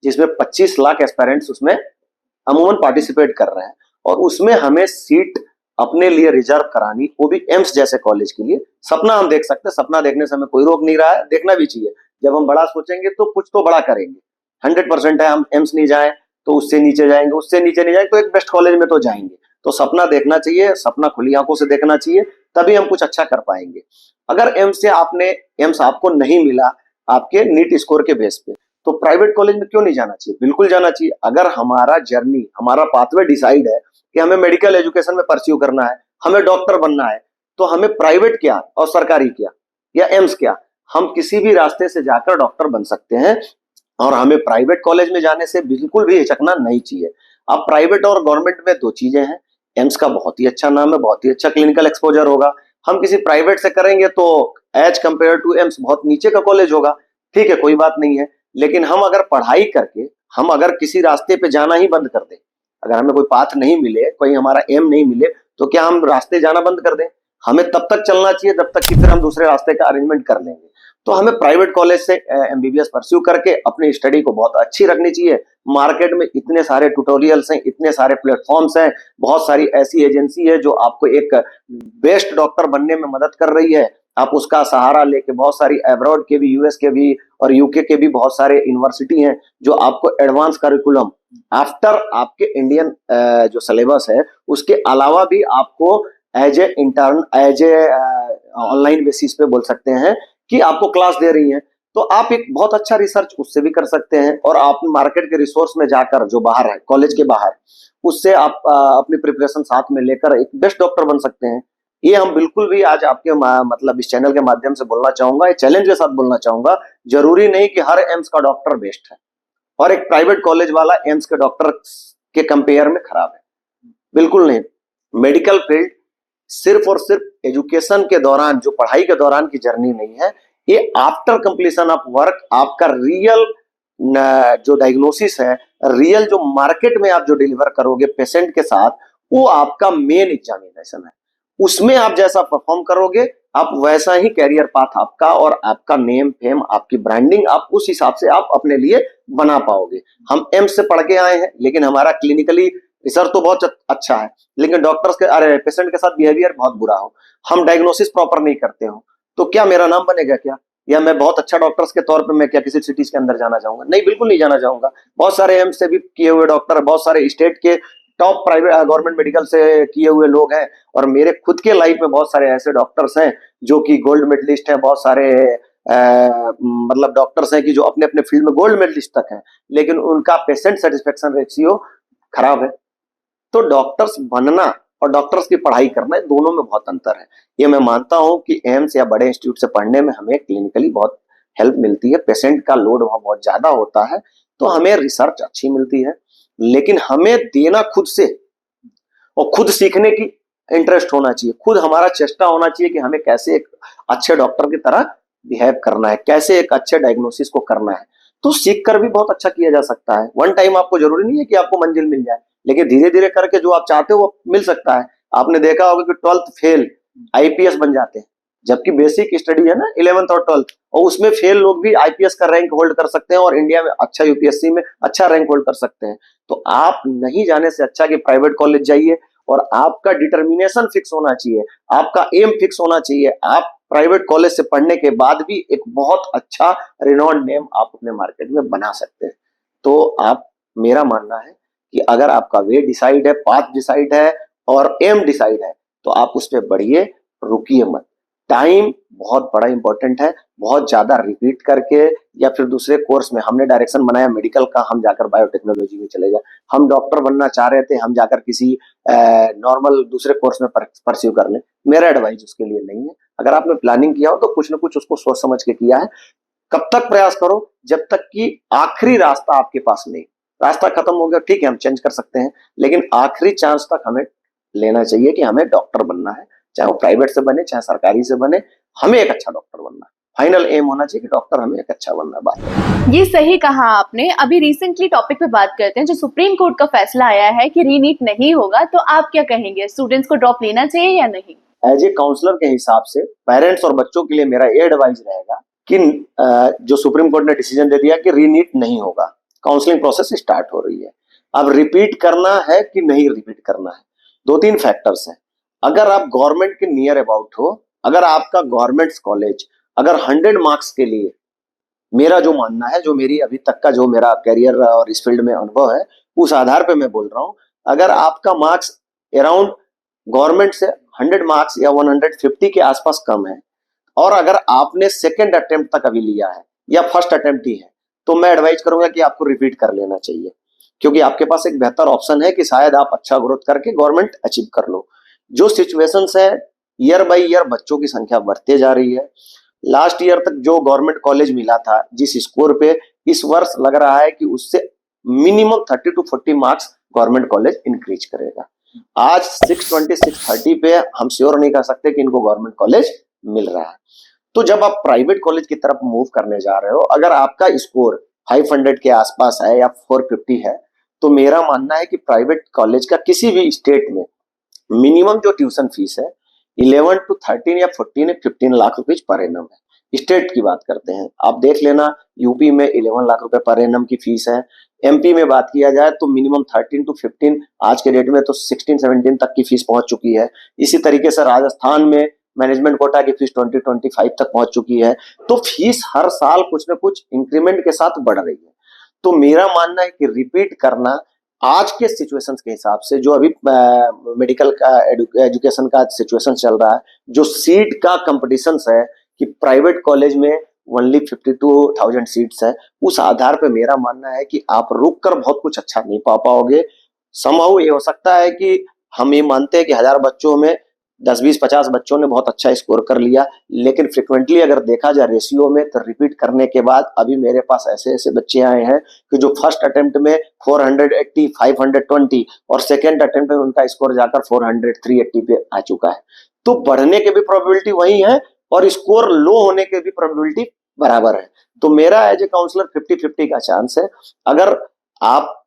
जिसमें 25 लाख एस्पायरेंट्स उसमें अमूमन पार्टिसिपेट कर रहे हैं और उसमें हमें सीट अपने लिए रिजर्व करानी, वो भी एम्स जैसे कॉलेज के लिए। सपना हम देख सकते हैं, सपना देखने से हमें कोई रोक नहीं रहा है, देखना भी चाहिए। जब हम बड़ा सोचेंगे तो कुछ तो बड़ा करेंगे। 100% है, हम एम्स नहीं जाएं तो उससे नीचे जाएंगे, उससे नीचे नहीं जाएंगे तो एक बेस्ट कॉलेज में तो जाएंगे। तो सपना देखना चाहिए, सपना खुली आंखों से देखना चाहिए, तभी हम कुछ अच्छा कर पाएंगे। अगर एम्स आपको नहीं मिला आपके नीट स्कोर के बेस पे, तो प्राइवेट कॉलेज में क्यों नहीं जाना चाहिए? बिल्कुल जाना चाहिए। अगर हमारा जर्नी, हमारा पाथवे डिसाइड है कि हमें मेडिकल एजुकेशन में परस्यू करना है, हमें डॉक्टर बनना है, तो हमें प्राइवेट क्या और सरकारी क्या या एम्स क्या, हम किसी भी रास्ते से जाकर डॉक्टर बन सकते हैं और हमें प्राइवेट कॉलेज में जाने से बिल्कुल भी हिचकना नहीं चाहिए। अब प्राइवेट और गवर्नमेंट में 2 चीजें हैं। एम्स का बहुत ही अच्छा नाम है, बहुत ही अच्छा क्लिनिकल एक्सपोजर होगा। हम किसी प्राइवेट से करेंगे तो एज कंपेयर टू एम्स बहुत नीचे का कॉलेज होगा, ठीक है, कोई बात नहीं है। लेकिन हम अगर पढ़ाई करके हम अगर किसी रास्ते पे जाना ही बंद कर दें, अगर हमें कोई पाथ नहीं मिले, कोई हमारा एम नहीं मिले, तो क्या हम रास्ते जाना बंद कर दें? हमें तब तक चलना चाहिए जब तक कि फिर हम दूसरे रास्ते का अरेंजमेंट कर लेंगे। तो हमें प्राइवेट कॉलेज से एमबीबीएस परस्यू करके अपनी स्टडी को बहुत अच्छी रखनी चाहिए। मार्केट में इतने सारे ट्यूटोरियल्स हैं, इतने सारे प्लेटफॉर्म्स हैं, बहुत सारी ऐसी एजेंसी है जो आपको एक बेस्ट डॉक्टर बनने में मदद कर रही है। आप उसका सहारा लेके बहुत सारी अब्रॉड के भी, यूएस के भी और यूके के भी बहुत सारे यूनिवर्सिटी हैं जो आपको एडवांस करिकुलम आफ्टर आपके इंडियन जो सिलेबस है उसके अलावा भी आपको as a intern, as a online basis पे बोल सकते हैं कि आपको क्लास दे रही हैं। तो आप एक बहुत अच्छा रिसर्च उससे भी कर सकते हैं और आप मार्केट के रिसोर्स में जाकर जो बाहर है कॉलेज के बाहर, उससे आप अपनी प्रिपरेशन साथ में लेकर एक बेस्ट डॉक्टर बन सकते हैं। ये हम बिल्कुल भी आज आपके मतलब इस चैनल के माध्यम से बोलना चाहूंगा, ये चैलेंज के साथ बोलना चाहूंगा। जरूरी नहीं कि हर एम्स का डॉक्टर बेस्ट है और एक प्राइवेट कॉलेज वाला एम्स के डॉक्टर के कंपेयर में खराब है, बिल्कुल नहीं। मेडिकल फील्ड सिर्फ और सिर्फ एजुकेशन के दौरान, जो पढ़ाई के दौरान की जर्नी नहीं है, ये आफ्टर कंप्लीशन ऑफ वर्क आपका रियल जो डायग्नोसिस है, रियल जो मार्केट में आप जो डिलीवर करोगे पेशेंट के साथ, वो आपका मेन एग्जामिनेशन है। उसमें आप जैसा परफॉर्म करोगे आप वैसा ही कैरियर पाथ आपका और आपका नेम फेम, आपकी ब्रांडिंग आप उस हिसाब से आप अपने लिए बना पाओगे। हम एम्स से पढ़ के आए हैं लेकिन हमारा क्लिनिकली रिसर्च तो बहुत अच्छा है, लेकिन डॉक्टर्स के अरे पेशेंट के साथ बिहेवियर बहुत बुरा हो, हम डायग्नोसिस प्रॉपर नहीं करते हो, तो क्या मेरा नाम बनेगा क्या? या मैं बहुत अच्छा डॉक्टर्स के तौर पे मैं क्या किसी सिटीज के अंदर जाना चाहूंगा? नहीं, बिल्कुल नहीं जाना चाहूंगा। बहुत सारे एम्स से भी किए हुए डॉक्टर, बहुत सारे स्टेट के टॉप प्राइवेट गवर्नमेंट मेडिकल से किए हुए लोग हैं और मेरे खुद के लाइफ में बहुत सारे ऐसे डॉक्टर्स हैं जो कि गोल्ड मेडलिस्ट हैं, बहुत सारे मतलब डॉक्टर्स हैं कि जो अपने अपने फील्ड में गोल्ड मेडलिस्ट तक हैं, लेकिन उनका पेशेंट सेटिस्फेक्शन रेशियो खराब है। तो डॉक्टर्स बनना और डॉक्टर्स की पढ़ाई करना, दोनों में बहुत अंतर है। ये मैं मानता हूं कि एम्स या बड़े इंस्टीट्यूट से पढ़ने में हमें क्लिनिकली बहुत हेल्प मिलती है, पेशेंट का लोड वहां बहुत ज्यादा होता है, तो हमें रिसर्च अच्छी मिलती है, लेकिन हमें देना खुद से और खुद सीखने की इंटरेस्ट होना चाहिए, खुद हमारा चेष्टा होना चाहिए कि हमें कैसे एक अच्छे डॉक्टर की तरह बिहेव करना है, कैसे एक अच्छे डायग्नोसिस को करना है। तो सीख कर भी बहुत अच्छा किया जा सकता है। वन टाइम आपको जरूरी नहीं है कि आपको मंजिल मिल जाए, लेकिन धीरे धीरे करके जो आप चाहते हो वो मिल सकता है। आपने देखा होगा कि 12th फेल आईपीएस बन जाते हैं, जबकि बेसिक स्टडी है ना 11th और 12th, और उसमें फेल लोग भी आईपीएस का रैंक होल्ड कर सकते हैं और इंडिया में अच्छा यूपीएससी में अच्छा रैंक होल्ड कर सकते हैं। तो आप नहीं जाने से अच्छा कि प्राइवेट कॉलेज जाइए और आपका डिटर्मिनेशन फिक्स होना चाहिए, आपका एम फिक्स होना चाहिए। आप प्राइवेट कॉलेज से पढ़ने के बाद भी एक बहुत अच्छा रिनॉन्ड नेम आप अपने मार्केट में बना सकते हैं। तो आप, मेरा मानना है कि अगर आपका वे डिसाइड है, पाथ डिसाइड है और एम डिसाइड है, तो आप उस पर बढ़िए, रुकिए मत। टाइम बहुत बड़ा इंपॉर्टेंट है, बहुत ज्यादा रिपीट करके या फिर दूसरे कोर्स में, हमने डायरेक्शन बनाया मेडिकल का, हम जाकर बायोटेक्नोलॉजी में चले जाए, हम डॉक्टर बनना चाह रहे थे, हम जाकर किसी नॉर्मल दूसरे कोर्स में परस्यू कर लें, मेरा एडवाइस उसके लिए नहीं है। अगर आपने प्लानिंग किया हो तो कुछ ना कुछ उसको सोच समझ के किया है। कब तक प्रयास करो? जब तक कि आखिरी रास्ता आपके पास नहीं, रास्ता खत्म हो गया ठीक है हम चेंज कर सकते हैं, लेकिन आखिरी चांस तक हमें लेना चाहिए कि हमें डॉक्टर बनना है, चाहे वो प्राइवेट से बने चाहे सरकारी से बने, हमें एक अच्छा डॉक्टर बनना है। फाइनल एम होना चाहिए कि डॉक्टर हमें एक अच्छा बनना है। बात ये सही कहा आपने। अभी रिसेंटली टॉपिक पे बात करते हैं, जो सुप्रीम कोर्ट का फैसला आया है कि रीनीट नहीं होगा, तो आप क्या कहेंगे, स्टूडेंट्स को ड्रॉप लेना चाहिए या नहीं? एज ए काउंसलर के हिसाब से पेरेंट्स और बच्चों के लिए मेरा ये एडवाइस रहेगा कि जो सुप्रीम कोर्ट ने डिसीजन दे दिया कि रीनीट नहीं होगा, काउंसलिंग प्रोसेस स्टार्ट हो रही है। अब रिपीट करना है कि नहीं रिपीट करना है, 2-3 फैक्टर्स हैं। अगर आप गवर्नमेंट के नियर अबाउट हो, अगर आपका गवर्नमेंट कॉलेज अगर 100 मार्क्स के लिए, मेरा जो मानना है, जो मेरी अभी तक का जो मेरा करियर और इस फील्ड में अनुभव है, उस आधार पे मैं बोल रहा हूं, अगर आपका मार्क्स अराउंड गवर्नमेंट से 100 मार्क्स या 150 के आसपास कम है और अगर आपने सेकेंड अटेम्प्ट तक अभी लिया है या फर्स्ट अटेम्प्ट ही है, तो मैं एडवाइज करूंगा कि आपको रिपीट कर लेना चाहिए, क्योंकि आपके पास एक बेहतर ऑप्शन है कि शायद आप अच्छा ग्रोथ करके गवर्नमेंट अचीव कर लो। जो सिचुएशंस है, ईयर बाय ईयर बच्चों की संख्या बढ़ते जा रही है। लास्ट ईयर तक जो गवर्नमेंट कॉलेज मिला था जिस स्कोर पे, इस वर्ष लग रहा है कि उससे minimum 30 to 40 marks government college increase करेगा। आज 620 630 पे हम श्योर नहीं कर सकते कि इनको गवर्नमेंट कॉलेज मिल रहा है। तो जब आप प्राइवेट कॉलेज की तरफ मूव करने जा रहे हो, अगर आपका स्कोर 500 के आसपास है या 450 है, तो मेरा मानना है कि प्राइवेट कॉलेज का किसी भी स्टेट में मिनिमम जो ट्यूशन फीस है 11 to 13 या 14 15 लाख रुपीज पर एनम है। स्टेट की बात करते हैं, आप देख लेना यूपी में 11 लाख रुपए पर एनम की फीस है। एमपी में बात किया जाए तो मिनिमम 13 to 15, आज के डेट में तो 16-17 तक की फीस पहुंच चुकी है। इसी तरीके से राजस्थान में मैनेजमेंट कोटा की फीस 20-25 तक पहुंच चुकी है। तो फीस हर साल कुछ ना कुछ इंक्रीमेंट के साथ बढ़ रही है। तो मेरा मानना है कि रिपीट करना आज के सिचुएशंस के हिसाब से, जो अभी मेडिकल का एजुकेशन का सिचुएशन चल रहा है, जो सीट का कंपटीशन है कि प्राइवेट कॉलेज में ओनली 52,000 सीट्स है, उस आधार पे मेरा मानना है कि आप रुक कर बहुत कुछ अच्छा नहीं पा पाओगे। समहाउ ये हो सकता है कि हम ये मानते हैं कि 1000 बच्चों में 10, 20, 50 बच्चों ने बहुत अच्छा स्कोर कर लिया, लेकिन फ्रिक्वेंटली अगर देखा जाए रेशियो में, तो रिपीट करने के बाद अभी मेरे पास ऐसे ऐसे बच्चे आए हैं कि जो फर्स्ट अटेम्प्ट में 480, 520 और सेकेंड अटेम्प्ट में उनका स्कोर जाकर 400, 380 पे आ चुका है। तो बढ़ने के भी प्रोबेबिलिटी वही है और स्कोर लो होने के भी प्रोबेबिलिटी बराबर है। तो मेरा एज ए काउंसलर 50-50 का चांस है। अगर आप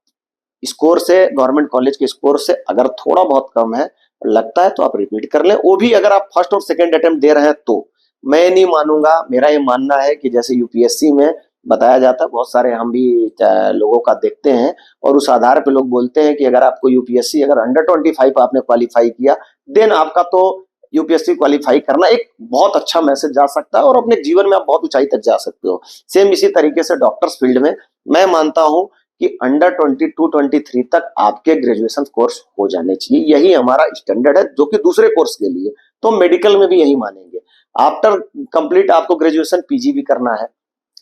स्कोर से, गवर्नमेंट कॉलेज के स्कोर से अगर थोड़ा बहुत कम है लगता है, तो आप रिपीट कर लें। वो भी अगर आप फर्स्ट और सेकंड अटेम्प्ट दे रहे हैं तो मैं नहीं मानूंगा। मेरा ये मानना है कि जैसे यूपीएससी में बताया जाता है, बहुत सारे हम भी लोगों का देखते हैं और उस आधार पे लोग बोलते हैं कि अगर आपको यूपीएससी अगर अंडर 25 आपने क्वालिफाई किया, देन आपका तो यूपीएससी क्वालिफाई करना एक बहुत अच्छा मैसेज जा सकता है और अपने जीवन में आप बहुत ऊंचाई तक जा सकते हो। सेम इसी तरीके से डॉक्टर्स फील्ड में मैं मानता हूं कि अंडर 22-23 तक आपके ग्रेजुएशन कोर्स हो जाने चाहिए। यही हमारा स्टैंडर्ड है, जो कि दूसरे कोर्स के लिए तो मेडिकल में भी यही मानेंगे। आफ्टर कंप्लीट आपको ग्रेजुएशन पीजी भी करना है,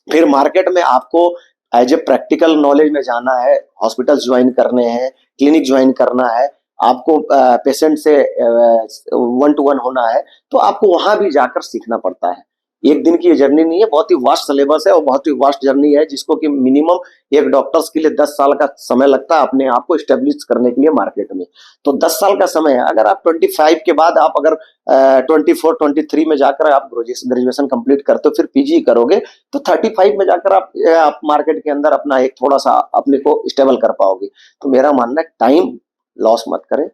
फिर मार्केट में आपको एज ए प्रैक्टिकल नॉलेज में जाना है, हॉस्पिटल ज्वाइन करने हैं, क्लिनिक ज्वाइन करना है, आपको पेशेंट से 1-to-1 होना है, तो आपको वहां भी जाकर सीखना पड़ता है। एक दिन की ये जर्नी नहीं है, बहुत ही वास्ट सिलेबस है और बहुत ही वास्ट जर्नी है, जिसको कि मिनिमम एक डॉक्टर्स के लिए 10 साल का समय लगता है अपने आप को स्टेब्लिश करने के लिए मार्केट में। तो 10 साल का समय है। अगर आप 25 के बाद आप अगर 24-23 में जाकर आप ग्रेजुएशन कंप्लीट करते हो, फिर पीजी करोगे, तो 35 में जाकर आप मार्केट के अंदर अपना एक थोड़ा सा अपने को स्टेबल कर पाओगे। तो मेरा मानना है टाइम लॉस मत करें।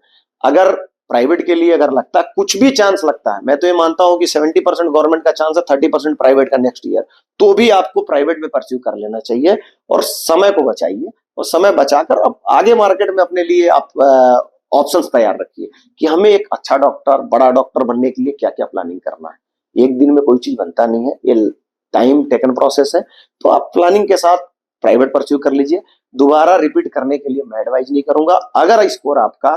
अगर प्राइवेट के लिए अगर लगता है, कुछ भी चांस लगता है, मैं तो ये मानता हूं कि 70% गवर्नमेंट का चांस है, 30% प्राइवेट का नेक्स्ट ईयर, तो भी आपको प्राइवेट में परस्यू कर लेना चाहिए और समय को बचाइए और समय बचाकर अब आगे मार्केट में अपने लिए आप ऑप्शंस तैयार रखिए कि हमें एक अच्छा डॉक्टर, बड़ा डॉक्टर बनने के लिए क्या क्या प्लानिंग करना है। एक दिन में कोई चीज बनता नहीं है, ये टाइम टेकन प्रोसेस है। तो आप प्लानिंग के साथ प्राइवेट परस्यू कर लीजिए। दोबारा रिपीट करने के लिए मैं एडवाइज नहीं करूंगा। अगर स्कोर आपका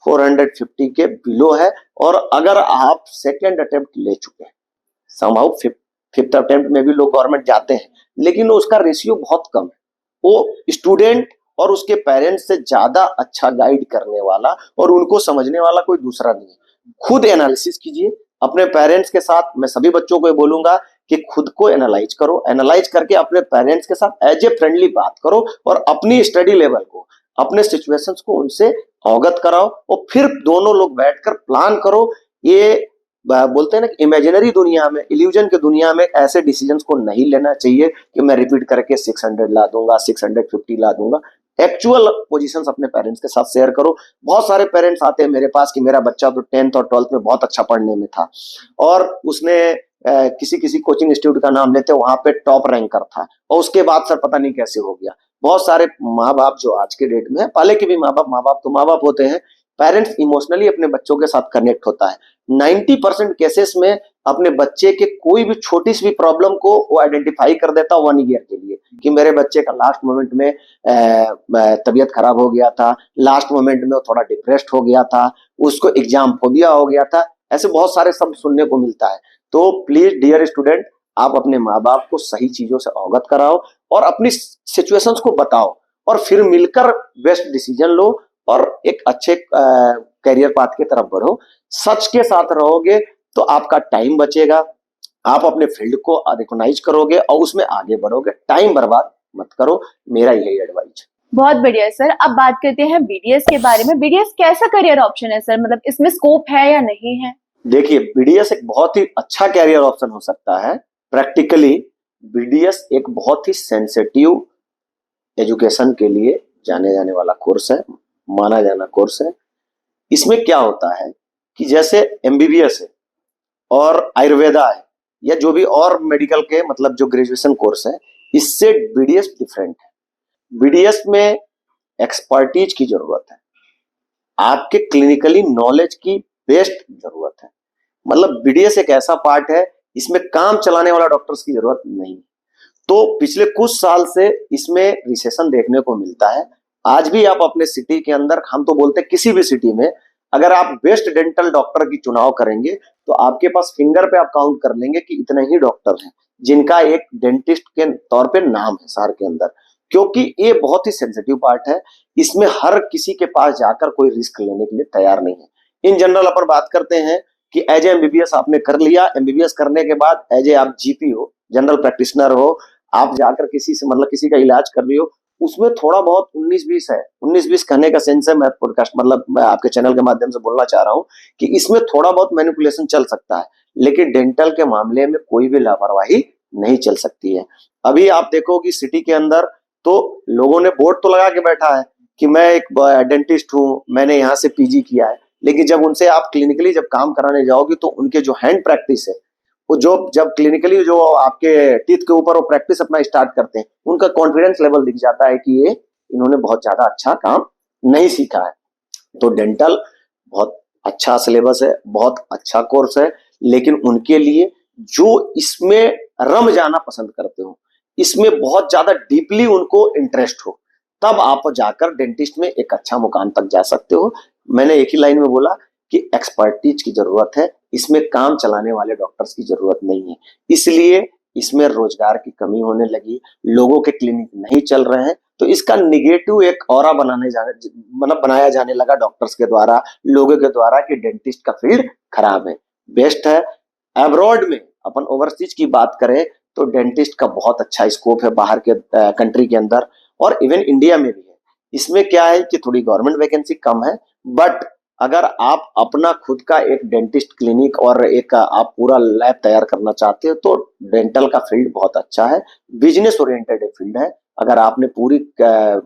450 के बिलो है और अगर आप सेकेंड अटेम्प्ट ले चुके हैं, समहाउ फिफ्थ अटेम्प्ट में भी लोग गवर्नमेंट जाते हैं, लेकिन उसका रेशियो बहुत कम है। वो स्टूडेंट और उसके पेरेंट्स से ज्यादा अच्छा गाइड करने वाला और उनको समझने वाला कोई दूसरा नहीं है। खुद एनालिसिस कीजिए अपने पेरेंट्स के साथ। मैं सभी बच्चों को ये बोलूंगा कि खुद को एनालाइज करो, एनालाइज करके अपने पेरेंट्स के साथ एज ए फ्रेंडली बात करो और अपनी स्टडी लेवल को, अपने सिचुएशंस को उनसे अवगत कराओ और फिर दोनों लोग बैठकर प्लान करो। ये बोलते हैं ना कि इमेजिनरी दुनिया में, इल्यूजन की दुनिया में ऐसे डिसीजंस को नहीं लेना चाहिए कि मैं रिपीट करके 600 ला दूंगा, 650 ला दूंगा। एक्चुअल पोजीशंस अपने पेरेंट्स के साथ शेयर करो। बहुत सारे पेरेंट्स आते हैं मेरे पास कि मेरा बच्चा तो 10th और 12th में बहुत अच्छा पढ़ने में था और उसने किसी किसी कोचिंग इंस्टीट्यूट का नाम लेते, वहां पे टॉप रैंकर था और उसके बाद सर पता नहीं कैसे हो गया। बहुत सारे माँ बाप जो आज के डेट में है, पहले के भी माँ बाप तो माँ बाप होते हैं, पेरेंट्स इमोशनली अपने बच्चों के साथ कनेक्ट होता है। 90% केसेस में अपने बच्चे के कोई भी छोटी सी भी प्रॉब्लम को वो आइडेंटिफाई कर देता 1 ईयर के लिए कि मेरे बच्चे का लास्ट मोमेंट में तबीयत खराब हो गया था, लास्ट मोमेंट में वो थोड़ा डिप्रेस्ड हो गया था, उसको एग्जाम फोबिया हो गया था। ऐसे बहुत सारे शब्द सुनने को मिलता है। तो प्लीज डियर स्टूडेंट, आप अपने माँ बाप को सही चीजों से अवगत कराओ और अपनी सिचुएशंस को बताओ और फिर मिलकर बेस्ट डिसीजन लो और एक अच्छे करियर पाथ की तरफ बढ़ो। सच के साथ रहोगे तो आपका टाइम बचेगा, आप अपने फील्ड को रिकॉग्नाइज करोगे और उसमें आगे बढ़ोगे। टाइम बर्बाद मत करो, मेरा यही एडवाइस। बहुत बढ़िया सर। अब बात करते हैं बीडीएस के बारे में। बीडीएस कैसा करियर ऑप्शन है सर, मतलब इसमें स्कोप है या नहीं है? देखिए, बीडीएस एक बहुत ही अच्छा कैरियर ऑप्शन हो सकता है। प्रैक्टिकली बीडीएस एक बहुत ही सेंसिटिव एजुकेशन के लिए जाने जाने वाला कोर्स है, माना जाना कोर्स है। इसमें क्या होता है कि जैसे एमबीबीएस है और आयुर्वेदा है, या जो भी और मेडिकल के मतलब जो ग्रेजुएशन कोर्स है, इससे बीडीएस डिफरेंट है। बीडीएस में एक्सपर्टीज की जरूरत है, आपके क्लिनिकली नॉलेज की बेस्ट जरूरत है। मतलब बीडीएस एक ऐसा पार्ट है, इसमें काम चलाने वाला डॉक्टर्स की जरूरत नहीं। तो पिछले कुछ साल से इसमें रिसेशन देखने को मिलता है। आज भी आप अपने सिटी के अंदर, हम तो बोलते हैं किसी भी सिटी में, अगर आप बेस्ट डेंटल डॉक्टर की चुनाव करेंगे तो आपके पास फिंगर पे आप काउंट कर लेंगे कि इतने ही डॉक्टर हैं जिनका एक डेंटिस्ट के तौर पे नाम है शहर के अंदर। क्योंकि ये बहुत ही सेंसिटिव पार्ट है, इसमें हर किसी के पास जाकर कोई रिस्क लेने के लिए तैयार नहीं है। इन जनरल अपन बात करते हैं कि एज ए एमबीबीएस आपने कर लिया, एमबीबीएस करने के बाद एज ए आप जीपी हो, जनरल प्रैक्टिशनर हो, आप जाकर किसी से मतलब किसी का इलाज कर रही हो, उसमें थोड़ा बहुत 19-20 है। 19-20 कहने का सेंस है, मैं पॉडकास्ट मतलब मैं आपके चैनल के माध्यम से बोलना चाह रहा हूं कि इसमें थोड़ा बहुत मैनिपुलेशन चल सकता है, लेकिन डेंटल के मामले में कोई भी लापरवाही नहीं चल सकती है। अभी आप देखो कि सिटी के अंदर तो लोगों ने बोर्ड तो लगा के बैठा है कि मैं एक डेंटिस्ट हूं, मैंने यहाँ से पीजी किया है, लेकिन जब उनसे आप क्लिनिकली जब काम कराने जाओगे तो उनके जो हैंड प्रैक्टिस है, वो जो जब क्लिनिकली जो आपके टीथ के ऊपर वो प्रैक्टिस अपना स्टार्ट करते हैं, उनका कॉन्फिडेंस लेवल दिख जाता है कि ये इन्होंने बहुत ज्यादा अच्छा काम नहीं सीखा है। तो डेंटल बहुत अच्छा सिलेबस है, बहुत अच्छा कोर्स है, लेकिन उनके लिए जो इसमें रम जाना पसंद करते हो, इसमें बहुत ज्यादा डीपली उनको इंटरेस्ट हो, तब आप जाकर डेंटिस्ट में एक अच्छा मुकाम तक जा सकते हो। मैंने एक ही लाइन में बोला कि एक्सपर्टीज की जरूरत है, इसमें काम चलाने वाले डॉक्टर्स की जरूरत नहीं है। इसलिए इसमें रोजगार की कमी होने लगी, लोगों के क्लिनिक नहीं चल रहे हैं, तो इसका निगेटिव एक ऑरा बनाया जाने लगा डॉक्टर्स के द्वारा, लोगों के द्वारा, कि डेंटिस्ट का फील्ड खराब है। बेस्ट है। अब्रॉड में अपन ओवरसीज की बात करें तो डेंटिस्ट का बहुत अच्छा स्कोप है बाहर के कंट्री के अंदर, और इवन इंडिया में भी है। इसमें क्या है कि थोड़ी गवर्नमेंट वैकेंसी कम है, बट अगर आप अपना खुद का एक डेंटिस्ट क्लिनिक और एक आप पूरा लैब तैयार करना चाहते हो तो डेंटल का फील्ड बहुत अच्छा है, बिजनेस ओरिएंटेड फील्ड है। अगर आपने पूरी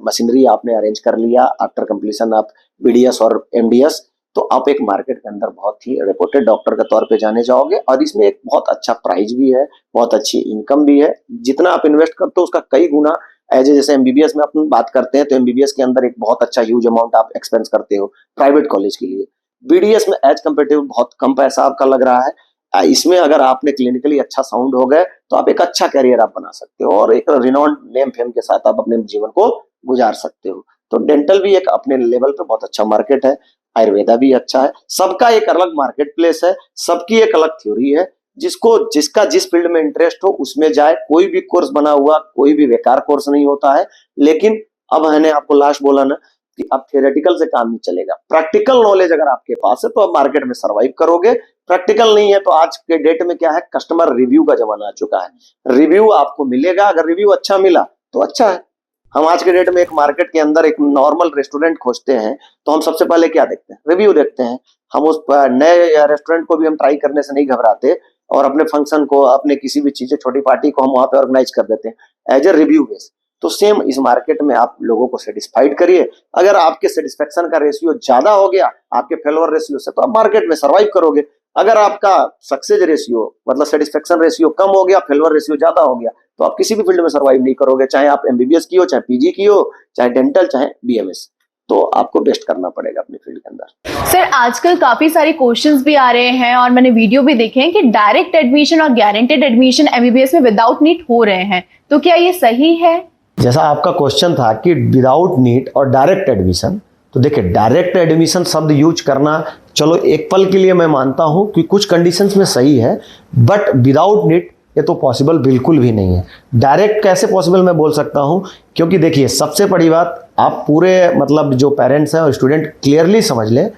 मशीनरी आपने अरेंज कर लिया आफ्टर कंप्लीशन ऑफ बीडीएस और एमडीएस, तो आप एक मार्केट के अंदर बहुत ही रेपुटेड डॉक्टर के तौर पे जाने जाओगे, और इसमें एक बहुत अच्छा प्राइस भी है, बहुत अच्छी इनकम भी है। जितना आप इन्वेस्ट करते हो उसका कई गुना जैसे एमबीबीएस में अपन बात करते हैं तो एमबीबीएस के अंदर एक बहुत अच्छा ह्यूज अमाउंट आप एक्सपेंस करते हो प्राइवेट कॉलेज के लिए। बीडीएस में एज कम्पेरेटिव बहुत कम पैसा आपका लग रहा है। इसमें अगर आपने क्लिनिकली अच्छा साउंड हो गए तो आप एक अच्छा कैरियर आप बना सकते हो, और एक रिनॉन्ड नेम फेम के साथ आप अपने जीवन को गुजार सकते हो। तो डेंटल भी एक अपने लेवल पे बहुत अच्छा मार्केट है, आयुर्वेदा भी अच्छा है। सबका एक अलग मार्केट प्लेस है, सबकी एक अलग थ्योरी है। जिसका जिस फील्ड में इंटरेस्ट हो उसमें जाए। कोई भी कोर्स बना हुआ कोई भी बेकार कोर्स नहीं होता है। लेकिन अब मैंने आपको लास्ट बोला ना कि अब थियोरेटिकल से काम नहीं चलेगा, प्रैक्टिकल नॉलेज अगर आपके पास है तो आप मार्केट में सर्वाइव करोगे। प्रैक्टिकल नहीं है तो आज के डेट में क्या है, कस्टमर रिव्यू का जमाना आ चुका है। रिव्यू आपको मिलेगा, अगर रिव्यू अच्छा मिला तो अच्छा है। हम आज के डेट में एक मार्केट के अंदर एक नॉर्मल रेस्टोरेंट खोजते हैं तो हम सबसे पहले क्या देखते हैं, रिव्यू देखते हैं। हम उस नए रेस्टोरेंट को भी हम ट्राई करने से नहीं घबराते, और अपने फंक्शन को, अपने किसी भी चीज, छोटी पार्टी को हम वहां पे ऑर्गेनाइज कर देते हैं एज ए रिव्यू बेस। तो सेम इस मार्केट में आप लोगों को सेटिस्फाइड करिए। अगर आपके सेटिस्फेक्शन का रेशियो ज्यादा हो गया आपके फेलोवर रेशियो से, तो आप मार्केट में सर्वाइव करोगे। अगर आपका सक्सेस रेशियो मतलब सेटिस्फेक्शन रेशियो कम हो गया, फेलोवर रेशियो ज्यादा हो गया, तो आप किसी भी फील्ड में सर्वाइव नहीं करोगे, चाहे आप एमबीबीएस की हो, चाहे पीजी की हो, चाहे डेंटल, चाहे बीएमएस। तो आपको बेस्ट करना पड़ेगा अपने फील्ड के अंदर। सर आजकल काफी सारे क्वेश्चंस भी आ रहे हैं और मैंने वीडियो भी देखे हैं कि डायरेक्ट एडमिशन और गारंटेड एडमिशन एमबीबीएस में विदाउट नीट हो रहे हैं, तो क्या ये सही है? जैसा आपका क्वेश्चन था कि विदाउट नीट और डायरेक्ट एडमिशन, तो देखिए डायरेक्ट एडमिशन शब्द यूज करना चलो एक पल के लिए मैं मानता हूं कि कुछ कंडीशंस में सही है, बट विदाउट नीट ये तो पॉसिबल बिल्कुल भी नहीं है। डायरेक्ट कैसे पॉसिबल मैं बोल सकता हूं, क्योंकि देखिए सबसे बड़ी बात, आप पूरे मतलब जो पेरेंट्स हैं और स्टूडेंट क्लियरली समझ लें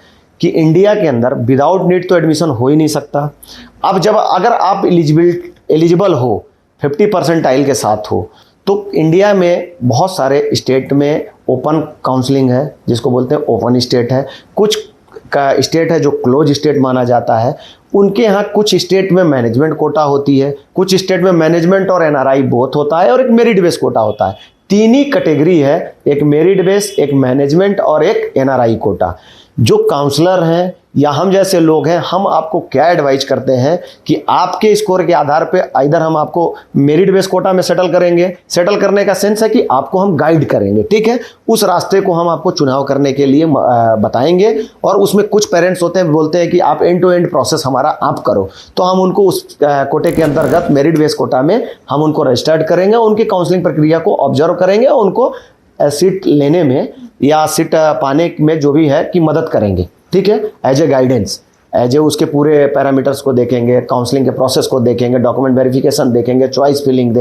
कि इंडिया के अंदर विदाउट नीट तो एडमिशन हो ही नहीं सकता। अब जब अगर आप एलिजिबल हो 50% के साथ हो, तो इंडिया में बहुत सारे स्टेट में ओपन काउंसलिंग है, जिसको बोलते हैं ओपन स्टेट है। कुछ का स्टेट है जो क्लोज स्टेट माना जाता है, उनके यहाँ कुछ स्टेट में मैनेजमेंट कोटा होती है, कुछ स्टेट में मैनेजमेंट और एनआरआई बोथ होता है, और एक मेरिट बेस कोटा होता है। तीन ही कैटेगरी है, एक मेरिट बेस, एक मैनेजमेंट और एक एनआरआई कोटा। जो काउंसलर हैं या हम जैसे लोग हैं, हम आपको क्या एडवाइज करते हैं कि आपके स्कोर के आधार पे इधर हम आपको मेरिट बेस कोटा में सेटल करेंगे। सेटल करने का सेंस है कि आपको हम गाइड करेंगे, ठीक है, उस रास्ते को हम आपको चुनाव करने के लिए बताएंगे। और उसमें कुछ पेरेंट्स होते हैं, बोलते हैं कि आप एंड टू एंड प्रोसेस हमारा आप करो, तो हम उनको उस कोटे के अंतर्गत मेरिट बेस कोटा में हम उनको रजिस्टर्ड करेंगे, उनकी काउंसलिंग प्रक्रिया को ऑब्जर्व करेंगे, उनको सीट लेने में या सीट पाने में जो भी है कि मदद करेंगे, ठीक है, as a guidance, as a उसके पूरे पैरामीटर्स को देखेंगे, काउंसलिंग के प्रोसेस को देखेंगे, डॉक्यूमेंट वेरिफिकेशन देखेंगे, चॉइस फिलिंग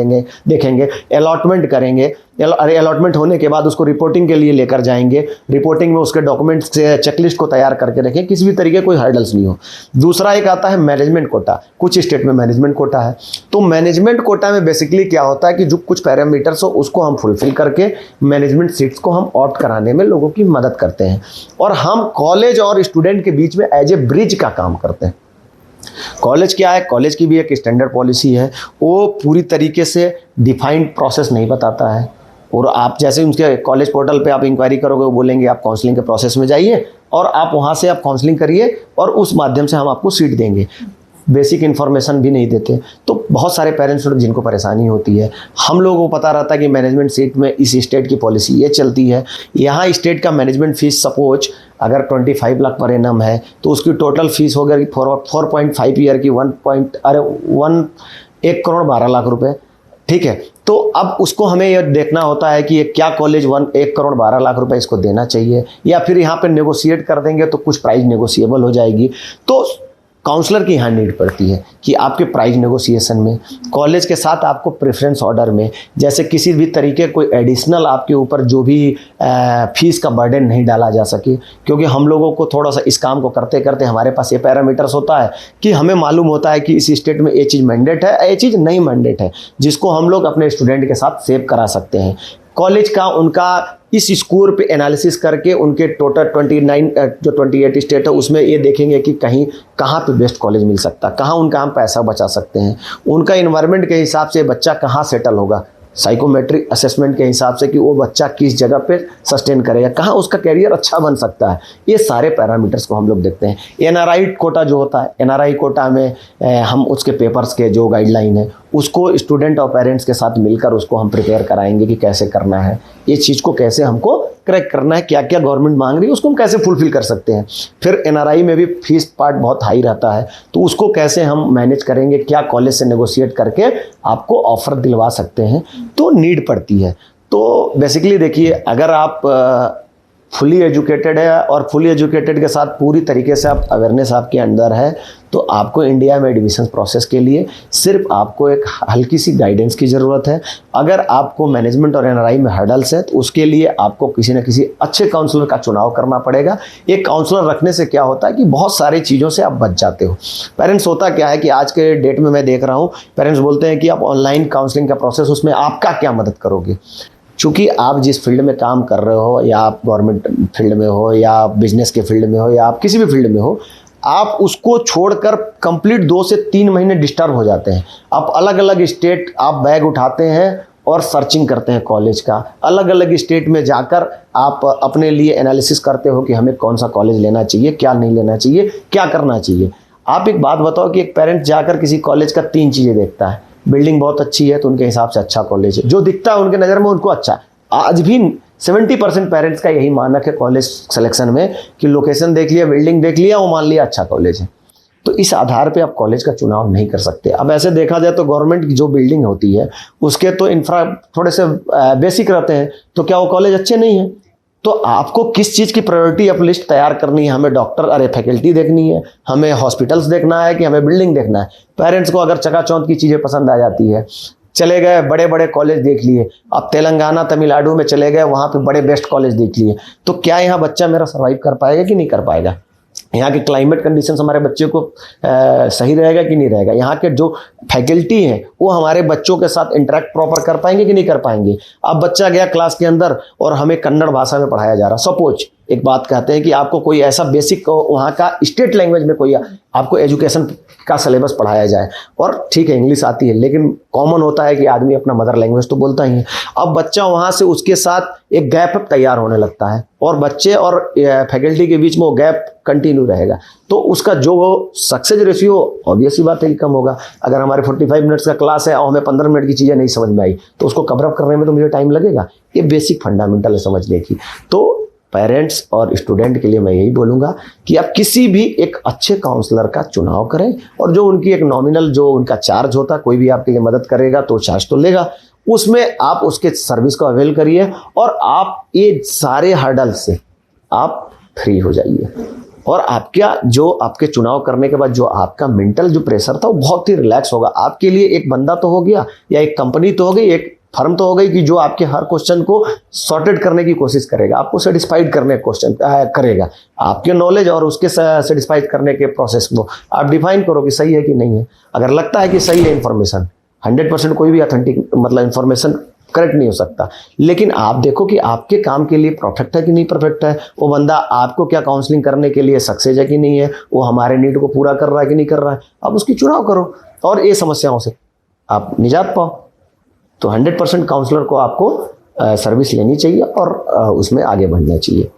देखेंगे, अलॉटमेंट करेंगे। अलॉटमेंट होने के बाद उसको रिपोर्टिंग के लिए लेकर जाएंगे, रिपोर्टिंग में उसके डॉक्यूमेंट्स से चेकलिस्ट को तैयार करके रखें, किसी भी तरीके कोई हर्डल्स नहीं हो। दूसरा एक आता है मैनेजमेंट कोटा, कुछ स्टेट में मैनेजमेंट कोटा है। तो मैनेजमेंट कोटा में बेसिकली क्या होता है कि जो कुछ पैरामीटर्स हो उसको हम फुलफिल करके मैनेजमेंट सीट्स को हम ऑप्ट कराने में लोगों की मदद करते हैं, और हम कॉलेज और स्टूडेंट के बीच में एज ए ब्रिज का काम करते हैं। कॉलेज क्या है, कॉलेज की भी एक स्टैंडर्ड पॉलिसी है, वो पूरी तरीके से डिफाइंड प्रोसेस नहीं बताता है, और आप जैसे उनके कॉलेज पोर्टल पे आप इंक्वायरी करोगे, वो बोलेंगे आप काउंसलिंग के प्रोसेस में जाइए और आप वहाँ से आप काउंसलिंग करिए और उस माध्यम से हम आपको सीट देंगे। बेसिक इन्फॉर्मेशन भी नहीं देते, तो बहुत सारे पेरेंट्स जिनको परेशानी होती है। हम लोगों को पता रहता है कि मैनेजमेंट सीट में इस स्टेट की पॉलिसी ये चलती है, यहाँ स्टेट का मैनेजमेंट फीस सपोज अगर 25 लाख पर एनम है तो उसकी टोटल फीस हो गई 4.5 ईयर की 1 करोड़ 12 लाख रुपए, ठीक है। तो अब उसको हमें यह देखना होता है कि ये क्या कॉलेज 1 करोड़ 12 लाख रुपए इसको देना चाहिए, या फिर यहाँ पे नेगोशिएट कर देंगे तो कुछ प्राइस नेगोशिएबल हो जाएगी। तो काउंसलर की यहाँ नीड पड़ती है कि आपके प्राइस नेगोशिएशन में, कॉलेज के साथ आपको प्रेफरेंस ऑर्डर में, जैसे किसी भी तरीके कोई एडिशनल आपके ऊपर जो भी फीस का बर्डन नहीं डाला जा सके, क्योंकि हम लोगों को थोड़ा सा इस काम को करते करते हमारे पास ये पैरामीटर्स होता है कि हमें मालूम होता है कि इस स्टेट में ये चीज़ मैंडेट है, ये चीज़ नहीं मैंडेट है, जिसको हम लोग अपने स्टूडेंट के साथ सेव करा सकते हैं। कॉलेज का उनका इस स्कोर पे एनालिसिस करके उनके टोटल 28 स्टेट है उसमें ये देखेंगे कि कहीं कहाँ पे बेस्ट कॉलेज मिल सकता, कहाँ उनका हम पैसा बचा सकते हैं, उनका इन्वायरमेंट के हिसाब से बच्चा कहाँ सेटल होगा, साइकोमेट्रिक असेसमेंट के हिसाब से कि वो बच्चा किस जगह पे सस्टेन करेगा, कहाँ उसका कैरियर अच्छा बन सकता है, ये सारे पैरामीटर्स को हम लोग देखते हैं। एनआरआई कोटा जो होता है, एनआरआई कोटा में हम उसके पेपर्स के जो गाइडलाइन है उसको स्टूडेंट और पेरेंट्स के साथ मिलकर उसको हम प्रिपेयर कराएंगे कि कैसे करना है, ये चीज़ को कैसे हमको क्रैक करना है, क्या क्या गवर्नमेंट मांग रही है उसको हम कैसे फुलफिल कर सकते हैं। फिर एनआरआई में भी फीस पार्ट बहुत हाई रहता है, तो उसको कैसे हम मैनेज करेंगे, क्या कॉलेज से नेगोशिएट करके आपको ऑफर दिलवा सकते हैं, तो नीड पड़ती है। तो बेसिकली देखिए, अगर आप फुली एजुकेटेड है और फुली एजुकेटेड के साथ पूरी तरीके से आप अवेयरनेस आपके अंदर है, तो आपको इंडिया में एडमिशन प्रोसेस के लिए सिर्फ आपको एक हल्की सी गाइडेंस की ज़रूरत है। अगर आपको मैनेजमेंट और एनआरआई में हर्डल्स है तो उसके लिए आपको किसी न किसी अच्छे काउंसलर का चुनाव करना पड़ेगा। एक काउंसलर रखने से क्या होता है कि बहुत सारी चीज़ों से आप बच जाते हो। पेरेंट्स होता क्या है कि आज के डेट में मैं देख रहा हूँ, पेरेंट्स बोलते हैं कि आप ऑनलाइन काउंसलिंग का प्रोसेस, उसमें आपका क्या मदद करोगे। चूँकि आप जिस फील्ड में काम कर रहे हो, या आप गवर्नमेंट फील्ड में हो, या बिजनेस के फील्ड में हो, या आप किसी भी फील्ड में हो, आप उसको छोड़कर कंप्लीट 2 से 3 महीने डिस्टर्ब हो जाते हैं। आप अलग अलग स्टेट आप बैग उठाते हैं और सर्चिंग करते हैं कॉलेज का, अलग अलग स्टेट में जाकर आप अपने लिए एनालिसिस करते हो कि हमें कौन सा कॉलेज लेना चाहिए, क्या नहीं लेना चाहिए, क्या करना चाहिए। आप एक बात बताओ कि एक पेरेंट जाकर किसी कॉलेज का 3 चीज़ें देखता है, बिल्डिंग बहुत अच्छी है तो उनके हिसाब से अच्छा कॉलेज है, जो दिखता है उनके नज़र में उनको अच्छा। आज भी 70% पेरेंट्स का यही मानक है कॉलेज सिलेक्शन में कि लोकेशन देख लिया, बिल्डिंग देख लिया, वो मान लिया अच्छा कॉलेज है। तो इस आधार पे आप कॉलेज का चुनाव नहीं कर सकते। अब ऐसे देखा जाए तो गवर्नमेंट की जो बिल्डिंग होती है उसके तो इंफ्रा थोड़े से बेसिक रहते हैं, तो क्या वो कॉलेज अच्छे नहीं हैं? तो आपको किस चीज़ की प्रायोरिटी आप लिस्ट तैयार करनी है, हमें डॉक्टर फैकल्टी देखनी है, हमें हॉस्पिटल्स देखना है कि हमें बिल्डिंग देखना है। पेरेंट्स को अगर चकाचौंध की चीज़ें पसंद आ जाती है, चले गए बड़े बड़े कॉलेज देख लिए, अब तेलंगाना तमिलनाडु में चले गए, वहाँ पे बड़े बेस्ट कॉलेज देख लिए, तो क्या यहाँ बच्चा मेरा सर्वाइव कर पाएगा कि नहीं कर पाएगा? यहाँ के क्लाइमेट कंडीशंस हमारे बच्चे को सही रहेगा कि नहीं रहेगा? यहाँ के जो फैकल्टी हैं वो हमारे बच्चों के साथ इंटरेक्ट प्रॉपर कर पाएंगे कि नहीं कर पाएंगे? अब बच्चा गया क्लास के अंदर और हमें कन्नड़ भाषा में पढ़ाया जा रहा, सपोज एक बात कहते हैं कि आपको कोई ऐसा बेसिक वहाँ का स्टेट लैंग्वेज में कोई आपको एजुकेशन का सिलेबस पढ़ाया जाए, और ठीक है इंग्लिश आती है, लेकिन कॉमन होता है कि आदमी अपना मदर लैंग्वेज तो बोलता ही है। अब बच्चा वहाँ से उसके साथ एक गैप तैयार होने लगता है, और बच्चे और फैकल्टी के बीच में वो गैप कंटिन्यू रहेगा, तो उसका जो सक्सेस रेशियो ऑब्वियस ही बात है कि कम होगा। अगर हमारे 45 मिनट्स का क्लास है और हमें 15 मिनट की चीज़ें नहीं समझ में आई, तो उसको कवर अप करने में तो मुझे टाइम लगेगा। ये बेसिक फंडामेंटल है समझने की। तो पेरेंट्स और स्टूडेंट के लिए मैं यही बोलूँगा कि आप किसी भी एक अच्छे काउंसलर का चुनाव करें, और जो उनकी एक नॉमिनल जो उनका चार्ज होता है, कोई भी आपके लिए मदद करेगा तो चार्ज तो लेगा, उसमें आप उसके सर्विस को अवेल करिए, और आप ये सारे हर्डल से आप फ्री हो जाइए। और आपका जो आपके चुनाव करने के बाद जो आपका मेंटल जो प्रेशर था वो बहुत ही रिलैक्स होगा। आपके लिए एक बंदा तो हो गया, या एक कंपनी तो हो गई, एक फर्म तो हो गई कि जो आपके हर क्वेश्चन को सॉर्टेड करने की कोशिश करेगा, आपको सेटिस्फाइड करने का क्वेश्चन करेगा। आपके नॉलेज और उसके सेटिस्फाइड करने के प्रोसेस को आप डिफाइन करो कि सही है कि नहीं है। अगर लगता है कि सही है इन्फॉर्मेशन, 100% कोई भी ऑथेंटिक मतलब इन्फॉर्मेशन करेक्ट नहीं हो सकता, लेकिन आप देखो कि आपके काम के लिए परफेक्ट है कि नहीं परफेक्ट है, वो बंदा आपको क्या काउंसलिंग करने के लिए सक्सेस है कि नहीं है, वो हमारे नीड को पूरा कर रहा है कि नहीं कर रहा है, आप उसकी चुनाव करो और ये समस्याओं से आप निजात पाओ। तो 100% काउंसलर को आपको सर्विस लेनी चाहिए और उसमें आगे बढ़ना चाहिए।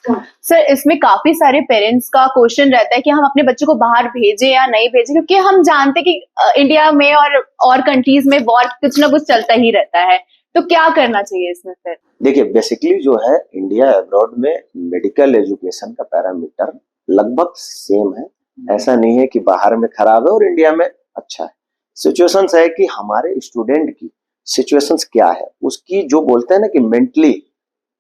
सर, इसमें काफी सारे पेरेंट्स का क्वेश्चन रहता है कि हम अपने बच्चों को बाहर भेजें या नहीं भेजें, क्योंकि हम जानते हैं कि इंडिया में और कंट्रीज में वॉर कुछ ना कुछ चलता ही रहता है, तो क्या करना चाहिए इसमें फिर? देखिए बेसिकली जो है इंडिया अब्रॉड में मेडिकल एजुकेशन का पैरामीटर लगभग सेम है। ऐसा नहीं है कि बाहर में खराब है और इंडिया में अच्छा है। सिचुएशंस है कि हमारे स्टूडेंट की सिचुएशंस क्या है, उसकी जो बोलते हैं ना कि मेंटली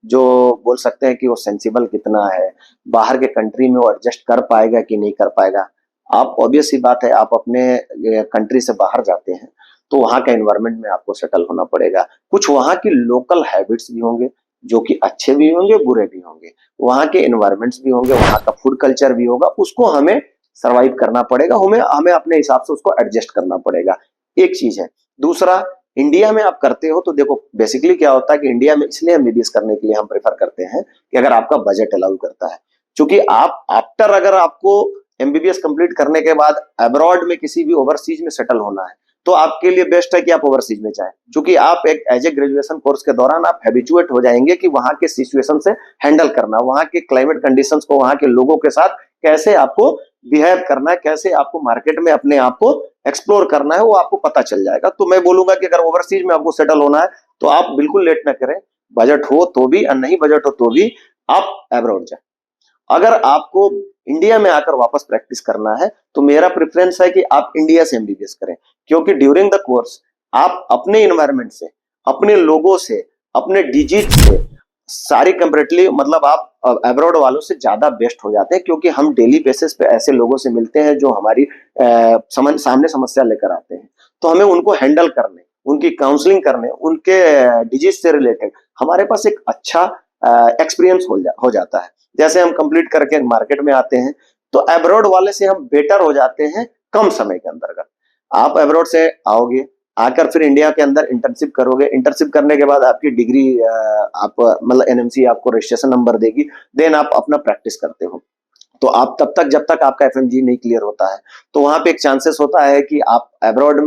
जो बोल सकते हैं कि वो सेंसिबल कितना है, बाहर के कंट्री में वो एडजस्ट कर पाएगा कि नहीं कर पाएगा। आप ऑब्वियस सी बात है, आप अपने कंट्री से बाहर जाते हैं तो वहाँ का एनवायरनमेंट में आपको सेटल होना पड़ेगा। कुछ वहाँ की लोकल हैबिट्स भी होंगे जो कि अच्छे भी होंगे बुरे भी होंगे, वहाँ के एनवायरनमेंट्स भी होंगे, वहाँ का फूड कल्चर भी होगा, उसको हमें सर्वाइव करना पड़ेगा, हमें हमें अपने हिसाब से उसको एडजस्ट करना पड़ेगा। एक चीज है। दूसरा, इंडिया में आप करते हो तो देखो बेसिकली क्या होता है कि इंडिया में इसलिए एमबीबीएस करने के लिए हम प्रेफर करते हैं कि अगर आपका बजट अलाउ करता है, क्योंकि आप आफ्टर अगर आपको एमबीबीएस कंप्लीट करने के बाद अब्रॉड में किसी भी ओवरसीज में सेटल होना है तो आपके लिए बेस्ट है कि आप ओवरसीज में जाएं, क्योंकि आप एक एज ए ग्रेजुएशन कोर्स के दौरान आप हैबिचुएट हो जाएंगे कि वहां के सिचुएशन से हैंडल करना, वहां के क्लाइमेट कंडीशंस को, वहां के लोगों के साथ कैसे आपको बिहेव करना है, कैसे आपको मार्केट में अपने आप को एक्सप्लोर करना है, वो आपको पता चल जाएगा। तो मैं बोलूंगा कि अगर ओवरसीज में आपको सेटल होना है तो आप बिल्कुल लेट ना करें, बजट हो तो भी और नहीं बजट हो तो भी आप अब्रॉड जाए। अगर आपको इंडिया में आकर वापस प्रैक्टिस करना है तो मेरा प्रेफरेंस है कि आप इंडिया से एमबीबीएस करें, क्योंकि ड्यूरिंग द कोर्स आप अपने इन्वायरमेंट से, अपने लोगों से, अपने डिजीज से सारी कंपेरेटिवली मतलब आप अब्रॉड वालों से ज्यादा बेस्ट हो जाते हैं, क्योंकि हम डेली बेसिस पे ऐसे लोगों से मिलते हैं जो हमारी सामने समस्या लेकर आते हैं, तो हमें उनको हैंडल करने, उनकी काउंसलिंग करने, उनके डिजीज से रिलेटेड हमारे पास एक अच्छा एक्सपीरियंस हो जाता है। जैसे हम कंप्लीट करके मार्केट में आते हैं तो अब्रॉड वाले से हम बेटर हो जाते हैं कम समय के अंतर्गत। आप अब्रॉड से आओगे, आकर फिर इंडिया के अंदर इंटर्नशिप करोगे, इंटर्नशिप करने के बाद आपकी डिग्री आप मतलब एनएमसी आपको रजिस्ट्रेशन नंबर देगी, देन आप अपना प्रैक्टिस करते हो। तो आप तब तक जब तक आपका एफएमजी नहीं क्लियर होता है तो वहां पे एक चांसेस होता है कि आप अब्रॉड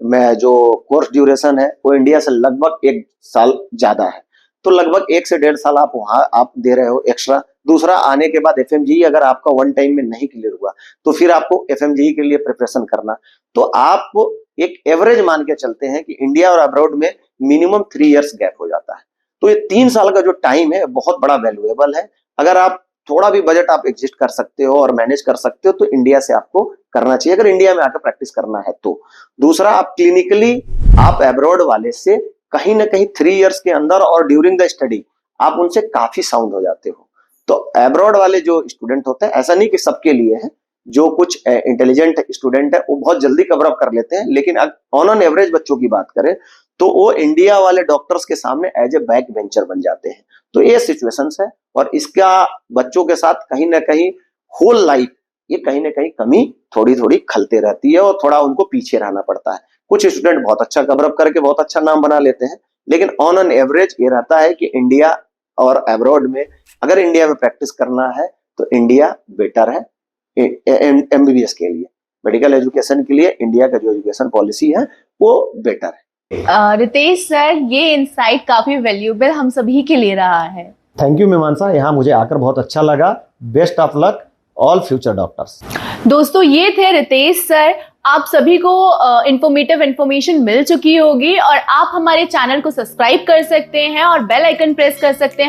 में जो कोर्स ड्यूरेशन है वो इंडिया से लगभग 1 साल ज्यादा है, तो लगभग 1 से 1.5 साल आप वहां आप दे रहे हो एक्स्ट्रा। दूसरा, आने के बाद एफएमजी अगर आपका वन टाइम में नहीं क्लियर हुआ तो फिर आपको एफएमजी के लिए प्रिपरेशन करना। तो आप एक एवरेज मान के चलते हैं कि इंडिया और अब्रॉड में मिनिमम 3 इयर्स गैप हो जाता है। तो ये 3 साल का जो टाइम है बहुत बड़ा वैल्यूएबल है। अगर आप थोड़ा भी बजट आप एग्जिस्ट कर सकते हो और मैनेज कर सकते हो तो इंडिया से आपको करना चाहिए, अगर इंडिया में आकर प्रैक्टिस करना है तो। दूसरा, आप क्लिनिकली आप अब्रॉड वाले से कहीं ना कहीं 3 इयर्स के अंदर और ड्यूरिंग द स्टडी आप उनसे काफी साउंड हो जाते हो। तो अब्रॉड वाले जो स्टूडेंट होते हैं, ऐसा नहीं कि सबके लिए है, जो कुछ इंटेलिजेंट स्टूडेंट है वो बहुत जल्दी कवर अप कर लेते हैं, लेकिन ऑन एन एवरेज बच्चों की बात करें तो वो इंडिया वाले डॉक्टर्स के सामने एज ए बैक बेंचर बन जाते हैं। तो ये सिचुएशंस है और इसका बच्चों के साथ कहीं ना कहीं होल लाइफ ये कहीं ना कहीं कमी थोड़ी थोड़ी खलते रहती है और थोड़ा उनको पीछे रहना पड़ता है। कुछ स्टूडेंट बहुत अच्छा कवर अप करके बहुत अच्छा नाम बना लेते हैं, लेकिन ऑन एन एवरेज ये रहता है कि इंडिया और अब्रॉड में अगर इंडिया में प्रैक्टिस करना है तो इंडिया बेटर है, MBBS के लिए, मेडिकल एजुकेशन के लिए इंडिया का जो एजुकेशन पॉलिसी है वो बेटर है। रितेश सर, ये इंसाइट काफी वैल्यूएबल हम सभी के लिए रहा है। थैंक यू मीमांसा, यहाँ मुझे आकर बहुत अच्छा लगा। Best of luck all future doctors. दोस्तों, ये थे रितेश सर। आप सभी को इंफॉर्मेटिव इन्फॉर्मेशन मिल चुकी होगी और आप हमारे चैनल को सब्सक्राइब कर सकते हैं और बेल आइकन प्रेस कर सकते हैं